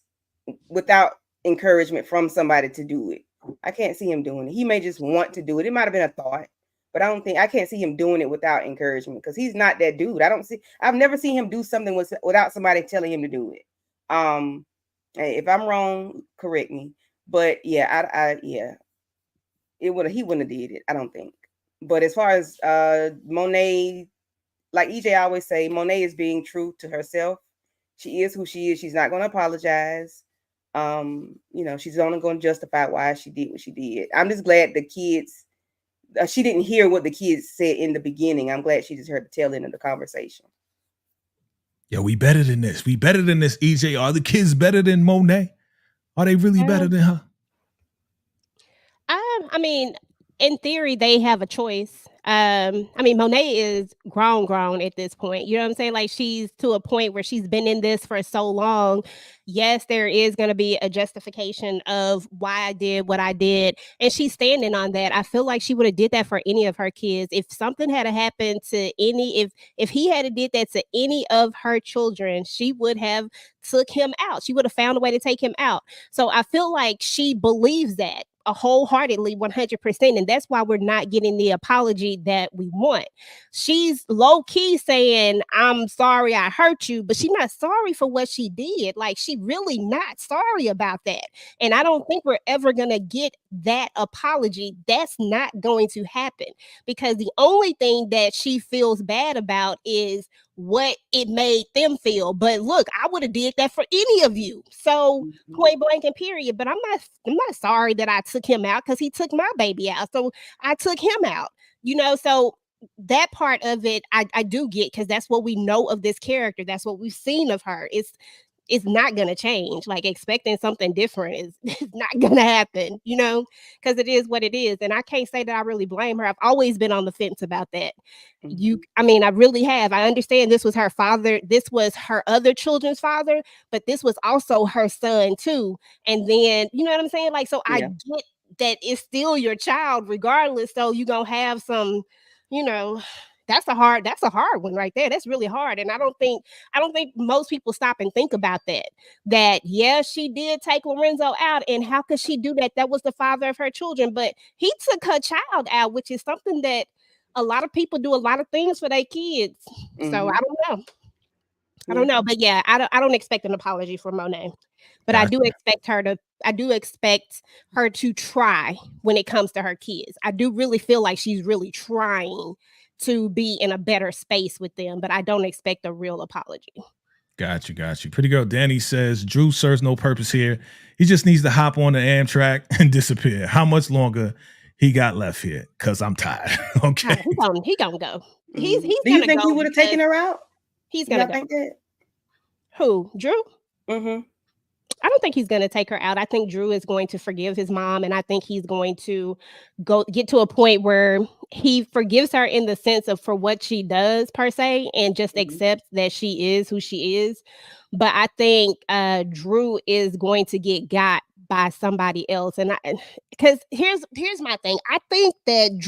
without encouragement from somebody to do it. I can't see him doing it. He may just want to do it. It might have been a thought, but I can't see him doing it without encouragement because he's not that dude. I've never seen him do something without somebody telling him to do it. If I'm wrong, correct me. But yeah, he wouldn't have did it. I don't think. But as far as Monet, like EJ always say, Monet is being true to herself. She is who she is. She's not going to apologize. You know, she's only going to justify why she did what she did. I'm just glad the kids, she didn't hear what the kids said in the beginning. I'm glad she just heard the tail end of the conversation. Yeah, we better than this. We better than this, EJ. Are the kids better than Monet? Are they really better than her? I mean, in theory, they have a choice. I mean, Monet is grown at this point. You know what I'm saying? Like, she's to a point where she's been in this for so long. Yes, there is going to be a justification of why I did what I did, and she's standing on that. I feel like she would have did that for any of her kids. If something had happened to if he had did that to any of her children, she would have took him out. She would have found a way to take him out. So I feel like she believes that wholeheartedly, 100%, and that's why we're not getting the apology that we want. She's low-key saying, I'm sorry I hurt you, but she's not sorry for what she did. Like, she really not sorry about that, and I don't think we're ever gonna get that apology. That's not going to happen, because the only thing that she feels bad about is what it made them feel. But look, I would have did that for any of you. So point blank and period. But I'm not sorry that I took him out, because he took my baby out. So I took him out, you know. So that part of it, I do get, because that's what we know of this character. That's what we've seen of her. It's not going to change. Like, expecting something different is not going to happen, you know, because it is what it is. And I can't say that I really blame her. I've always been on the fence about that. I mean, I really have. I understand this was her father. This was her other children's father, but this was also her son too. And then, you know what I'm saying? Like, so I get that it's still your child regardless. So you're going to have some, you know, that's a hard one right there. That's really hard. And I don't think most people stop and think about that yeah, she did take Lorenzo out, and how could she do that? That was the father of her children, but he took her child out, which is something that a lot of people do a lot of things for their kids. So I don't know. But yeah, I don't expect an apology from Monet. But I do expect her to try when it comes to her kids. I do really feel like she's really trying to be in a better space with them, but I don't expect a real apology. Got you. Pretty girl Danny says, Drew serves no purpose here. He just needs to hop on the Amtrak and disappear. How much longer he got left here? Because I'm tired. Okay. He gonna go. He's Do you think he would have taken her out? He's gonna go. Think that? Who? Drew? I don't think he's going to take her out. I think Drew is going to forgive his mom, and I think he's going to get to a point where he forgives her in the sense of for what she does per se, and just accepts that she is who she is. But I think Drew is going to get got by somebody else, and because here's my thing. I think that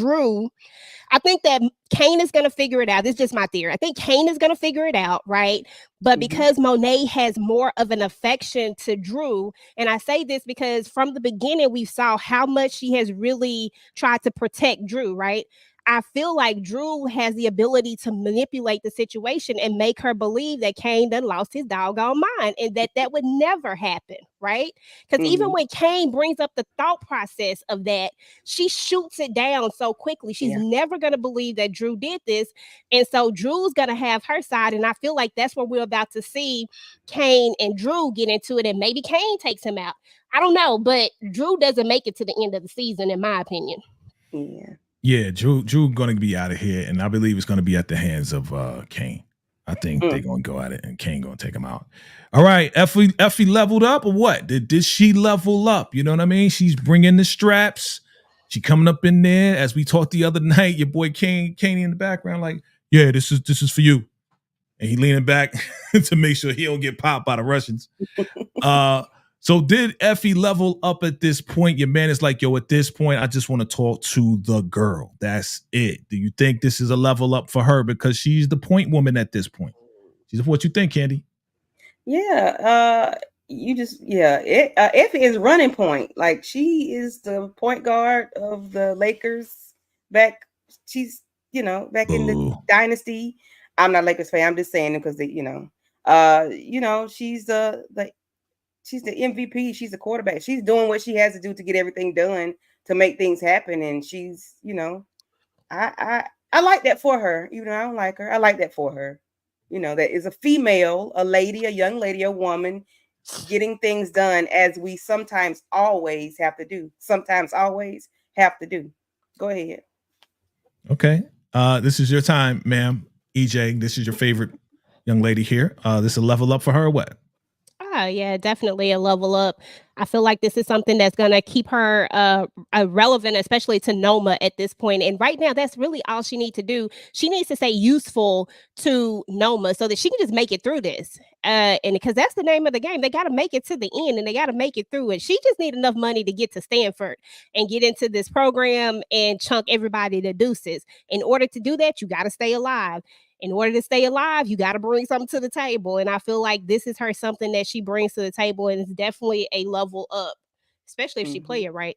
Kane is going to figure it out. This is just my theory. I think Kane is going to figure it out, right? But because Monet has more of an affection to Drew, and I say this because from the beginning, we saw how much she has really tried to protect Drew, right? I feel like Drew has the ability to manipulate the situation and make her believe that Kane done lost his doggone mind and that would never happen, right? Because even when Kane brings up the thought process of that, she shoots it down so quickly. She's never going to believe that Drew did this. And so Drew's going to have her side. And I feel like that's what we're about to see Kane and Drew get into it. And maybe Kane takes him out. I don't know, but Drew doesn't make it to the end of the season, in my opinion. Yeah, Drew going to be out of here, and I believe it's going to be at the hands of Kane. I think they're going to go at it, and Kane going to take him out. All right, Effie leveled up or what? Did she level up? You know what I mean? She's bringing the straps. She coming up in there. As we talked the other night, your boy Kane in the background like, yeah, this is for you. And he leaning back to make sure he don't get popped by the Russians. So did Effie level up at this point? Your man is like, yo, at this point, I just want to talk to the girl. That's it. Do you think this is a level up for her? Because she's the point woman at this point. What you think, Candy? Yeah. Effie is running point. Like, she is the point guard of the Lakers back. She's, back in the dynasty. I'm not a Lakers fan. I'm just saying because she's the MVP. She's the quarterback. She's doing what she has to do to get everything done to make things happen. And she's, I like that for her. Even though I don't like her, I like that for her. That is a female, a lady, a young lady, a woman getting things done as we sometimes always have to do. Go ahead. Okay. This is your time, ma'am. EJ, this is your favorite young lady here. This is a level up for her or what? Oh, yeah, definitely a level up. I feel like this is something that's going to keep her relevant, especially to Noma at this point. And right now, that's really all she needs to do. She needs to stay useful to Noma so that she can just make it through this. And because that's the name of the game, they got to make it to the end and they got to make it through it. She just needs enough money to get to Stanford and get into this program and chunk everybody to deuces. In order to do that, you got to stay alive. In order to stay alive, you got to bring something to the table. And I feel like this is her something that she brings to the table. And it's definitely a level up, especially if she play it right.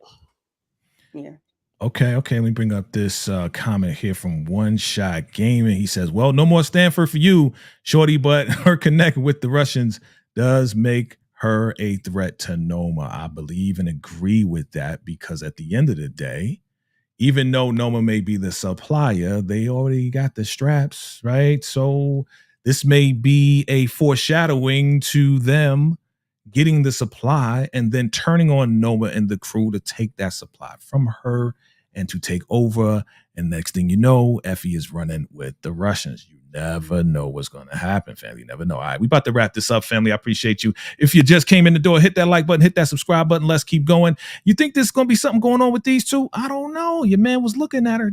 Yeah. Okay. Let me bring up this comment here from One Shot Gaming. He says, well, no more Stanford for you, Shorty, but her connect with the Russians does make her a threat to Noma. I believe and agree with that because at the end of the day, even though Noma may be the supplier, they already got the straps, right? So this may be a foreshadowing to them getting the supply and then turning on Noma and the crew to take that supply from her and to take over. And next thing you know, Effie is running with the Russians. You never know what's going to happen, family. You never know. All right, we about to wrap this up, family. I appreciate you. If you just came in the door, hit that like button, hit that subscribe button. Let's keep going. You think there's going to be something going on with these two? I don't know. Your man was looking at her.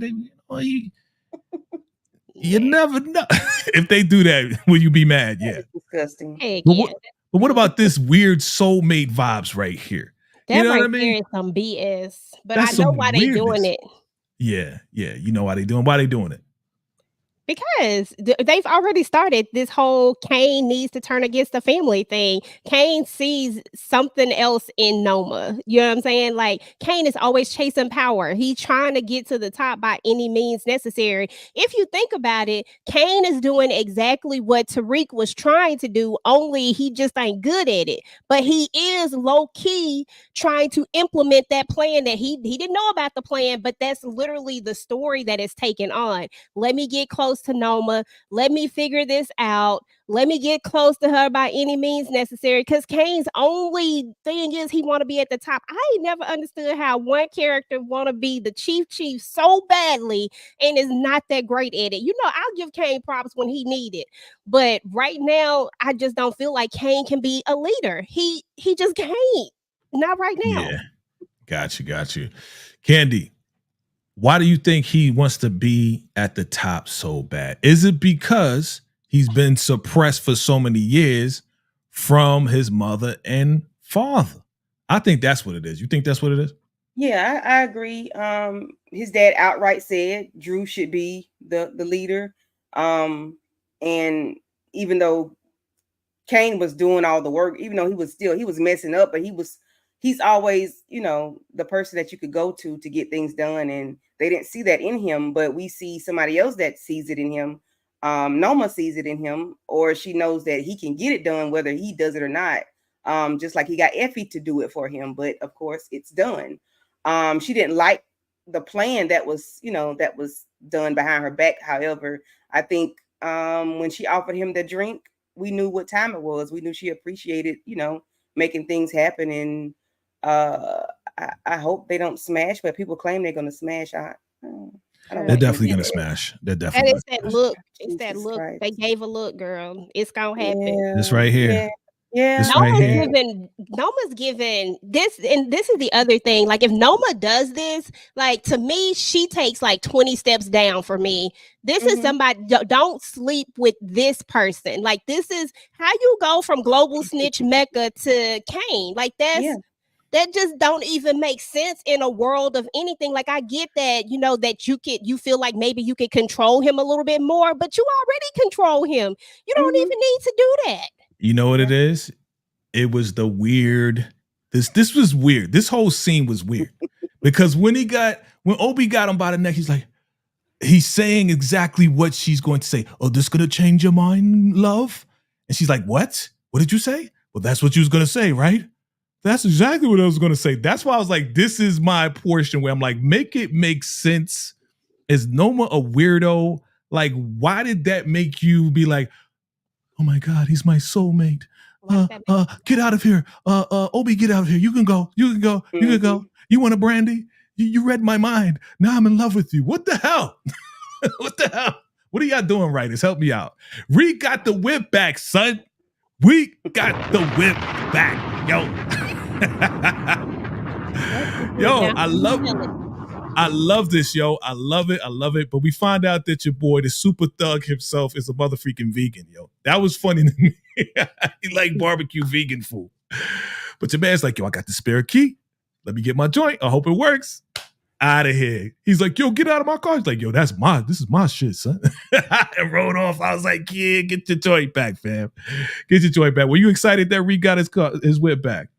You never know. If they do that, will you be mad? Yeah. Disgusting. But what about this weird soulmate vibes right here? That you know right what I mean? there is some BS. But That's I know why they doing it. Yeah. You know why they doing? Why they doing it? Because they've already started this whole Kane needs to turn against the family thing. Kane sees something else in Noma. You know what I'm saying? Like, Kane is always chasing power. He's trying to get to the top by any means necessary. If you think about it, Kane is doing exactly what Tariq was trying to do, only he just ain't good at it. But he is low-key trying to implement that plan that he didn't know about the plan, but that's literally the story that is taken on. Let me get close close to Noma. Let me figure this out. Let me get close to her by any means necessary. Because Kane's only thing is he want to be at the top. I never understood how one character want to be the chief so badly and is not that great at it. You know, I'll give Kane props when he need it. But right now, I just don't feel like Kane can be a leader. He just can't. Not right now. Yeah. Got you. Candy, why do you think he wants to be at the top so bad? Is it because he's been suppressed for so many years from his mother and father? I think that's what it is. You think that's what it is? Yeah, I agree. His dad outright said Drew should be the leader. And even though Kane was doing all the work, even though he was messing up, but he's always, you know, the person that you could go to get things done. And they didn't see that in him, but we see somebody else that sees it in him. Noma sees it in him, or she knows that he can get it done whether he does it or not. Just like he got Effie to do it for him, but of course it's done. She didn't like the plan that was done behind her back. However, I think when she offered him the drink, we knew what time it was. We knew she appreciated, you know, making things happen. And I hope they don't smash, but people claim they're going to smash. I don't They're definitely going to smash. They're definitely. And it's that look. It's that look. Christ. They gave a look, girl. It's going to happen. Yeah, this right here. Yeah. Noma's giving this, and this is the other thing. Like, if Noma does this, like, to me, she takes like 20 steps down for me. This is somebody, don't sleep with this person. Like, this is how you go from global snitch Mecca to Kane. Like, that just don't even make sense in a world of anything. Like, I get that, you know, that you feel like maybe you could control him a little bit more, but you already control him. You don't even need to do that. You know what it is? It was the weird. This was weird. This whole scene was weird because when Obi got him by the neck, he's saying exactly what she's going to say. Oh, this gonna change your mind, love? And she's like, what? What did you say? Well, that's what you was gonna say, right? That's exactly what I was gonna say. That's why I was like, this is my portion where I'm like, make it make sense. Is Noma a weirdo? Like, why did that make you be like, oh my God, he's my soulmate. Get out of here. Obi, get out of here. You can go. You can go. You want a brandy? You read my mind. Now I'm in love with you. What the hell? What the hell? What are y'all doing, writers? Help me out. We got the whip back, son. We got the whip back, yo. Yo, I love this, yo. I love it. But we find out that your boy, the super thug himself, is a motherfucking vegan, yo. That was funny to me. He like barbecue vegan food. But your man's like, yo, I got the spare key. Let me get my joint. I hope it works. Out of here. He's like, yo, get out of my car. He's like, yo, this is my shit, son. And rode off. I was like, yeah, get your joint back, fam. Get your joint back. Were you excited that Reed got his whip back?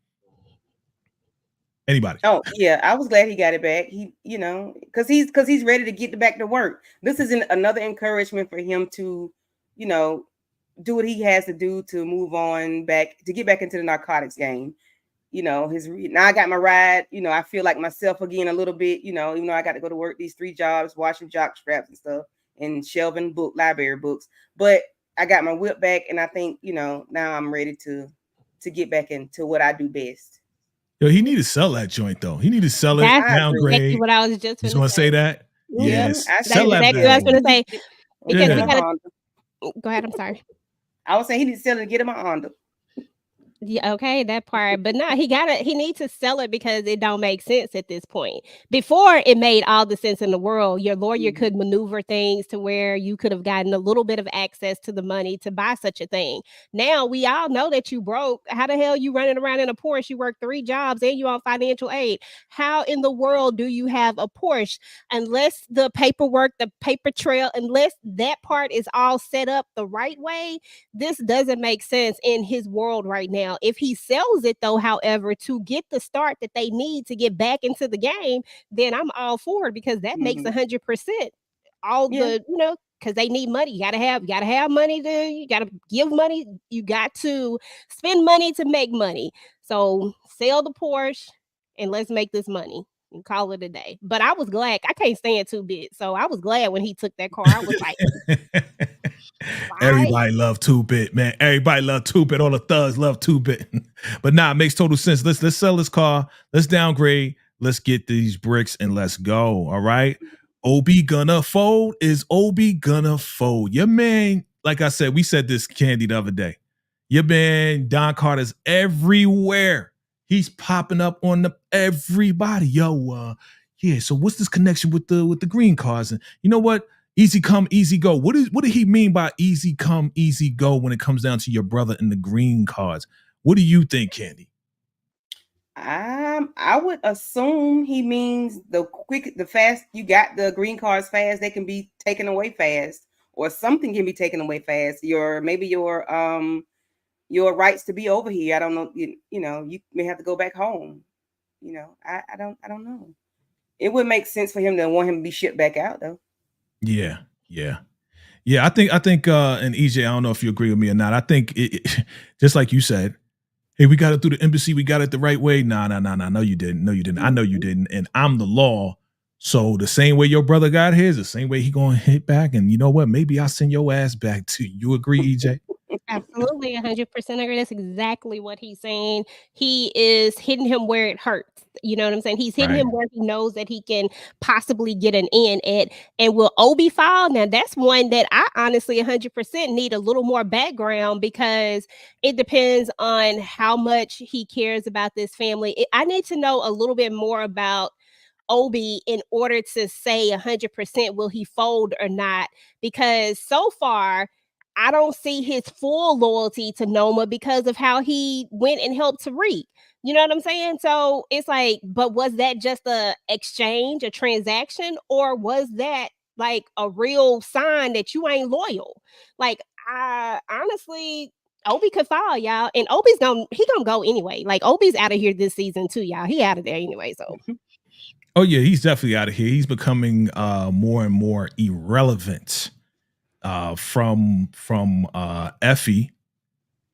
Anybody? Oh yeah, I was glad he got it back. He, you know, because he's ready to get back to work. This is another encouragement for him to, you know, do what he has to do to move on back, to get back into the narcotics game. You know, now I got my ride. You know, I feel like myself again a little bit. You know, even though I got to go to work these 3 jobs, washing jock straps and stuff, and shelving library books. But I got my whip back, and I think, you know, now I'm ready to get back into what I do best. Yo, he need to sell that joint though. He need to sell it, downgrade. Exactly what I was just going to say. That? Yes. Sell that. Exactly what I was going to say. Because we gotta go ahead. I'm sorry. I was saying he needs to sell it and get him a Honda. Yeah, okay, that part. But no, he needs to sell it because it don't make sense at this point. Before, it made all the sense in the world. Your lawyer could maneuver things to where you could have gotten a little bit of access to the money to buy such a thing. Now we all know that you broke. How the hell you running around in a Porsche? You work 3 jobs and you on financial aid. How in the world do you have a Porsche unless the paperwork, the paper trail, unless that part is all set up the right way? This doesn't make sense in his world right now. If he sells it, though, however, to get the start that they need to get back into the game, then I'm all for it because that makes 100% all the, you know, because they need money. You gotta have money you gotta give money. You got to spend money to make money. So sell the Porsche and let's make this money. and call it a day. But I was glad. I can't stand 2-Bit, so I was glad when he took that car. I was like, why? Everybody love 2-Bit, man. Everybody love 2-Bit. All the thugs love 2-Bit. But nah, it makes total sense. Let's sell this car. Let's downgrade. Let's get these bricks and let's go. All right. OB gonna fold. Is OB gonna fold? Your man, like I said, we said this, Candy, the other day. Your man Don Carter's everywhere. He's popping up on everybody. Yo, yeah. So what's this connection with the green cars? And you know what? Easy come, easy go. What did he mean by easy come, easy go when it comes down to your brother and the green cards? What do you think, Candy? I would assume he means the fast. You got the green cards fast. They can be taken away fast, or something can be taken away fast. Maybe your rights to be over here. I don't know. You know, you may have to go back home. You know, I don't know. It would make sense for him to want him to be shipped back out, though. Yeah. I think, and EJ, I don't know if you agree with me or not. I think just like you said, hey, we got it through the embassy. We got it the right way. Nah. No, you didn't. I know you didn't. And I'm the law. So the same way your brother got his, the same way he gonna hit back. And you know what? Maybe I'll send your ass back too. You agree, EJ? Absolutely, 100% agree. That's exactly what he's saying. He is hitting him where it hurts. You know what I'm saying? He's hitting him where he knows that he can possibly get an in at. And will Obi file? Now, that's one that I honestly 100% need a little more background, because it depends on how much he cares about this family. I need to know a little bit more about Obi in order to say 100% will he fold or not, because so far I don't see his full loyalty to Noma because of how he went and helped Tariq. You know what I'm saying? So it's like, but was that just a exchange, a transaction, or was that like a real sign that you ain't loyal? Like, I honestly, Obi could fall, y'all, and Obi's gonna go anyway. Like, Obi's out of here this season too, y'all. He out of there anyway. So. Oh yeah, he's definitely out of here. He's becoming more and more irrelevant. From Effie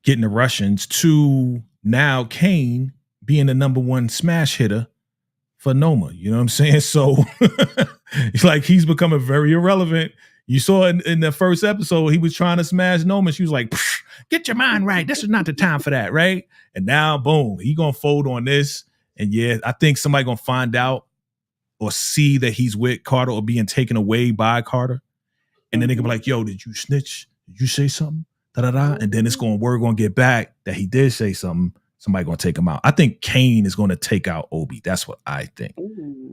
getting the Russians to now Kane being the #1 smash hitter for Noma. You know what I'm saying? So like, he's becoming very irrelevant. You saw in the first episode, he was trying to smash Noma. She was like, get your mind right. This is not the time for that, right? And now, boom, he gonna fold on this. And yeah, I think somebody gonna find out or see that he's with Carter or being taken away by Carter. And then they can be like, yo, did you snitch? Did you say something? Da-da-da. And then word going to get back that he did say something. Somebody going to take him out. I think Kane is going to take out Obi. That's what I think.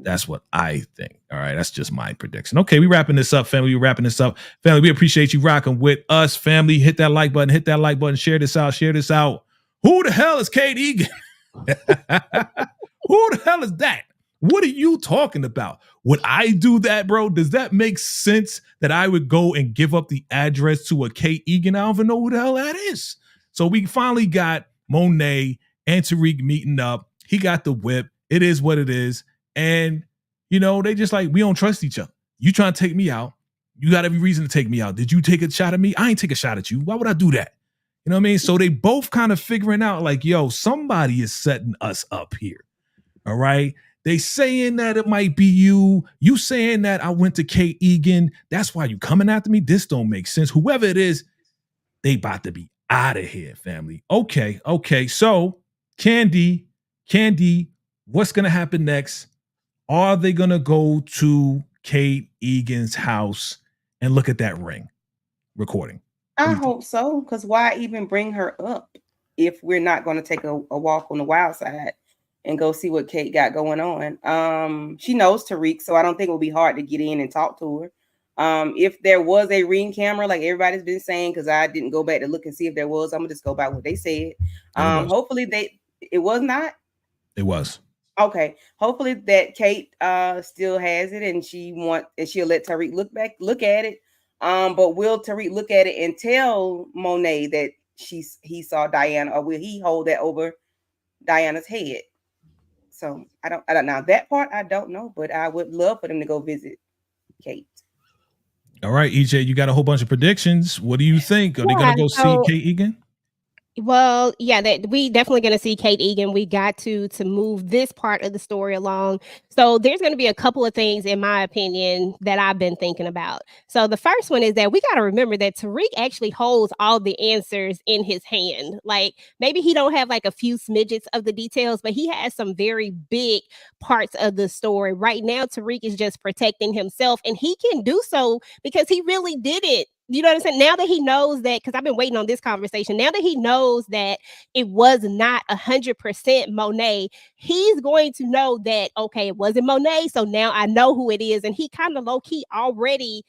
That's what I think. All right. That's just my prediction. Okay. We wrapping this up, family. We wrapping this up. Family, we appreciate you rocking with us. Family, hit that like button. Hit that like button. Share this out. Share this out. Who the hell is Kate Egan? Who the hell is that? What are you talking about? Would I do that, bro? Does that make sense that I would go and give up the address to a Kate Egan? I don't even know who the hell that is. So we finally got Monet and Tariq meeting up. He got the whip. It is what it is. And, you know, they just like, we don't trust each other. You trying to take me out. You got every reason to take me out. Did you take a shot at me? I ain't take a shot at you. Why would I do that? You know what I mean? So they both kind of figuring out like, yo, somebody is setting us up here. All right. They saying that it might be you. You saying that I went to Kate Egan. That's why you coming after me. This don't make sense. Whoever it is, they about to be out of here, family. Okay. So Candy, what's going to happen next? Are they going to go to Kate Egan's house and look at that ring recording? I hope so, because why even bring her up if we're not going to take a walk on the wild side and go see what Kate got going on? She knows Tariq, so I don't think it will be hard to get in and talk to her. If there was a ring camera, like everybody's been saying, because I didn't go back to look and see if there was, I'm gonna just go by what they said. Hopefully it was not. It was. Okay. Hopefully that Kate still has it and she'll let Tariq look at it. But will Tariq look at it and tell Monet that he saw Diana, or will he hold that over Diana's head? So I don't know that part. I don't know, but I would love for them to go visit Kate. All right, EJ, you got a whole bunch of predictions. What do you think? Are they going to go see Kate Egan? Well, yeah, that we definitely going to see Kate Egan. We got to move this part of the story along. So there's going to be a couple of things, in my opinion, that I've been thinking about. So the first one is that we got to remember that Tariq actually holds all the answers in his hand. Like maybe he don't have like a few smidgets of the details, but he has some very big parts of the story. Right now, Tariq is just protecting himself, and he can do so because he really did it. You know what I'm saying? Now that he knows that, because I've been waiting on this conversation. Now that he knows that it was not 100% Monet, he's going to know that, okay, it wasn't Monet. So now I know who it is. And he kind of low key already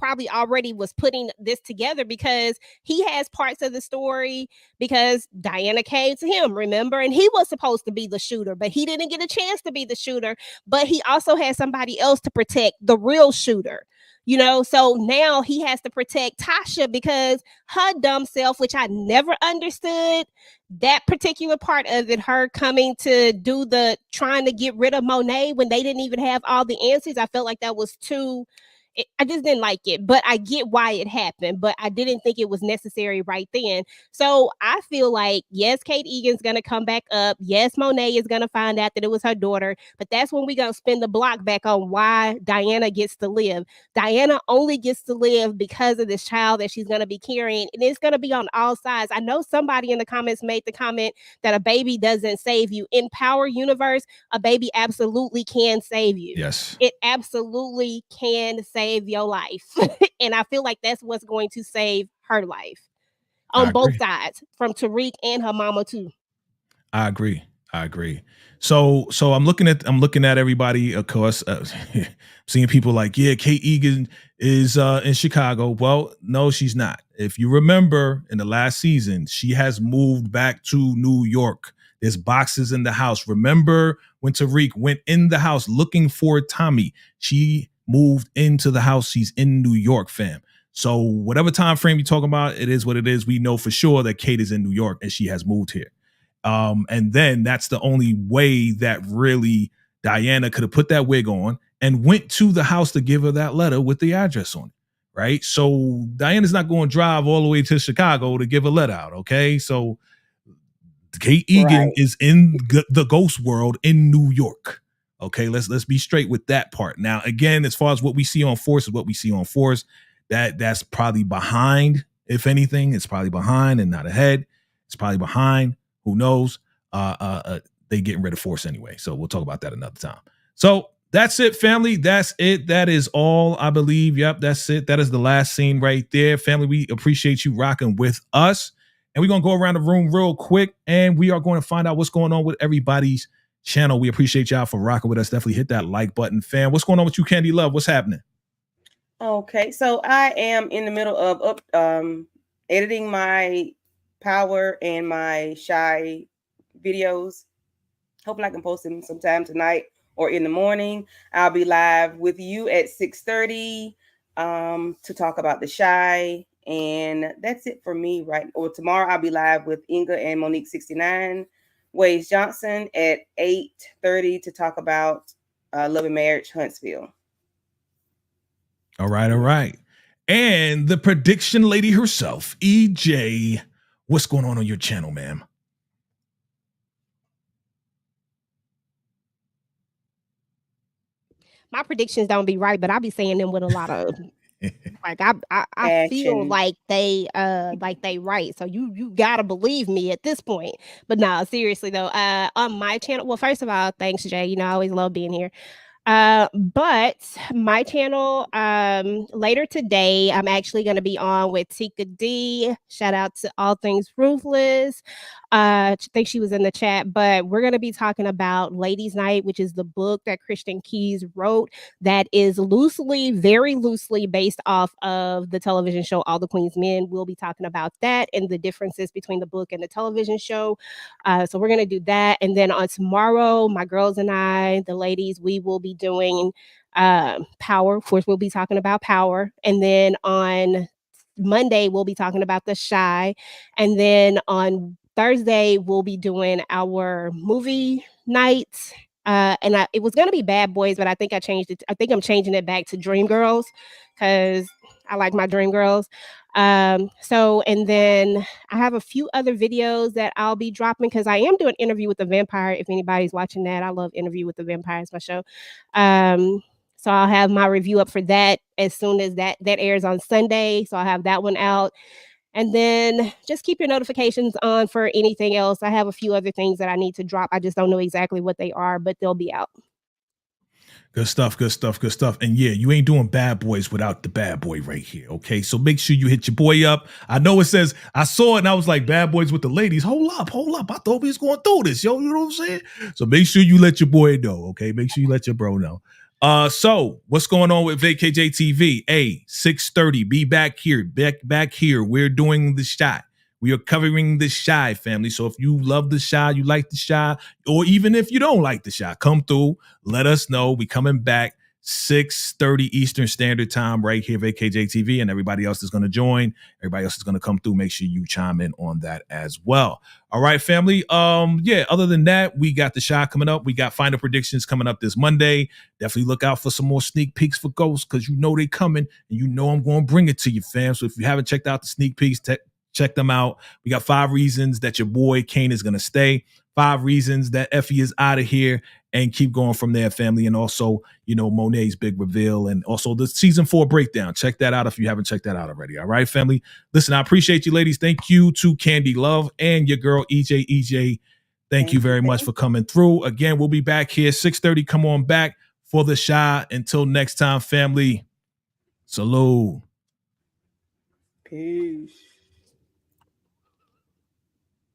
was putting this together because he has parts of the story because Diana came to him, remember? And he was supposed to be the shooter, but he didn't get a chance to be the shooter. But he also had somebody else to protect, the real shooter. So now he has to protect Tasha because her dumb self, which I never understood that particular part of it, her coming to do the trying to get rid of Monet when they didn't even have all the answers. I felt like that was too. I just didn't like it, but I get why it happened, but I didn't think it was necessary right then. So I feel like, yes, Kate Egan's going to come back up. Yes, Monet is going to find out that it was her daughter, but that's when we're going to spin the block back on why Diana gets to live. Diana only gets to live because of this child that she's going to be carrying, and it's going to be on all sides. I know somebody in the comments made the comment that a baby doesn't save you. In Power Universe, a baby absolutely can save you. Yes. It absolutely can save your life. And I feel like that's what's going to save her life on both sides, from Tariq and her mama too. I agree. So I'm looking at everybody, of course, seeing people like, yeah, Kate Egan is in Chicago. Well, no, she's not. If you remember in the last season, she has moved back to New York. There's boxes in the house. Remember when Tariq went in the house looking for Tommy? She moved into the house. She's in New York, fam. So whatever time frame you're talking about, it is what it is. We know for sure that Kate is in New York and she has moved here. And then that's the only way that really Diana could have put that wig on and went to the house to give her that letter with the address on it, right? So Diana's not going to drive all the way to Chicago to give a letter out, okay? So Kate Egan is in the ghost world in New York. Okay, let's be straight with that part. Now, again, as far as what we see on Force is what we see on Force. That's probably behind. If anything, it's probably behind and not ahead. It's probably behind. Who knows? They getting rid of Force anyway, so we'll talk about that another time. So that's it, family. That's it. That is all, I believe. Yep, that's it. That is the last scene right there, family. We appreciate you rocking with us. And we're going to go around the room real quick, and we are going to find out what's going on with everybody's channel. We appreciate y'all for rocking with us. Definitely hit that like button, fam. What's going on with you, Candy Love? What's happening? Okay, so I am in the middle of editing my Power and my Shy videos. Hopefully I can post them sometime tonight or in the morning. I'll be live with you at 6:30 to talk about the Shy. And that's it for me, right? Or tomorrow I'll be live with Inga and Monique 69, Waze Johnson at 8:30 to talk about Love and Marriage Huntsville. All right. And the prediction lady herself, EJ, what's going on your channel, ma'am? My predictions don't be right, but I be saying them with a lot of like I feel like they right. So you gotta believe me at this point. But no, seriously though, on my channel, well, first of all, thanks, Jay. I always love being here. But my channel, later today, I'm actually going to be on with Tika D. Shout out to All Things Ruthless. I think she was in the chat, but we're going to be talking about Ladies Night, which is the book that Christian Keys wrote that is very loosely based off of the television show All the Queen's Men. We'll be talking about that and the differences between the book and the television show. So we're going to do that. And then on tomorrow, my girls and I, the ladies, we will be doing Power. Of course, we'll be talking about Power. And then on Monday, we'll be talking about The Shy. And then on Thursday, we'll be doing our movie night. It was going to be Bad Boys, but I think I changed it. I think I'm changing it back to Dreamgirls because I like my dream girls. So, and then I have a few other videos that I'll be dropping because I am doing Interview with the Vampire. If anybody's watching that, I love Interview with the Vampire. It's my show. So I'll have my review up for that as soon as that airs on Sunday. So I'll have that one out. And then just keep your notifications on for anything else. I have a few other things that I need to drop. I just don't know exactly what they are, but they'll be out. Good stuff, good stuff, good stuff. And yeah, you ain't doing Bad Boys without the bad boy right here, okay? So make sure you hit your boy up. I know it says, I saw it and I was like, Bad Boys with the ladies. Hold up. I thought we was going through this, yo. You know what I'm saying? So make sure you let your boy know, okay? Make sure you let your bro know. So what's going on with VACAYJTV? 6:30. Be back here. Back here. We're doing the shot. We are covering the Shy family. So if you love the Shy, you like the Shy, or even if you don't like the Shy, come through. Let us know. We coming back 6:30 Eastern Standard Time right here, VACAYJTV, and everybody else is going to join. Everybody else is going to come through. Make sure you chime in on that as well. All right, family. Yeah, other than that, we got the Shy coming up. We got final predictions coming up this Monday. Definitely look out for some more sneak peeks for Ghosts because you know they coming and you know I'm going to bring it to you, fam. So if you haven't checked out the sneak peeks, check them out. We got 5 reasons that your boy Kane is going to stay, 5 reasons that Effie is out of here, and keep going from there, family. And also, you know, Monet's big reveal and also the season 4 breakdown. Check that out if you haven't checked that out already. All right, family. Listen, I appreciate you, ladies. Thank you to Candy Love and your girl, EJ. Thank you very much for coming through. Again, we'll be back here 6:30. Come on back for the Shy. Until next time, family. Salute. Peace.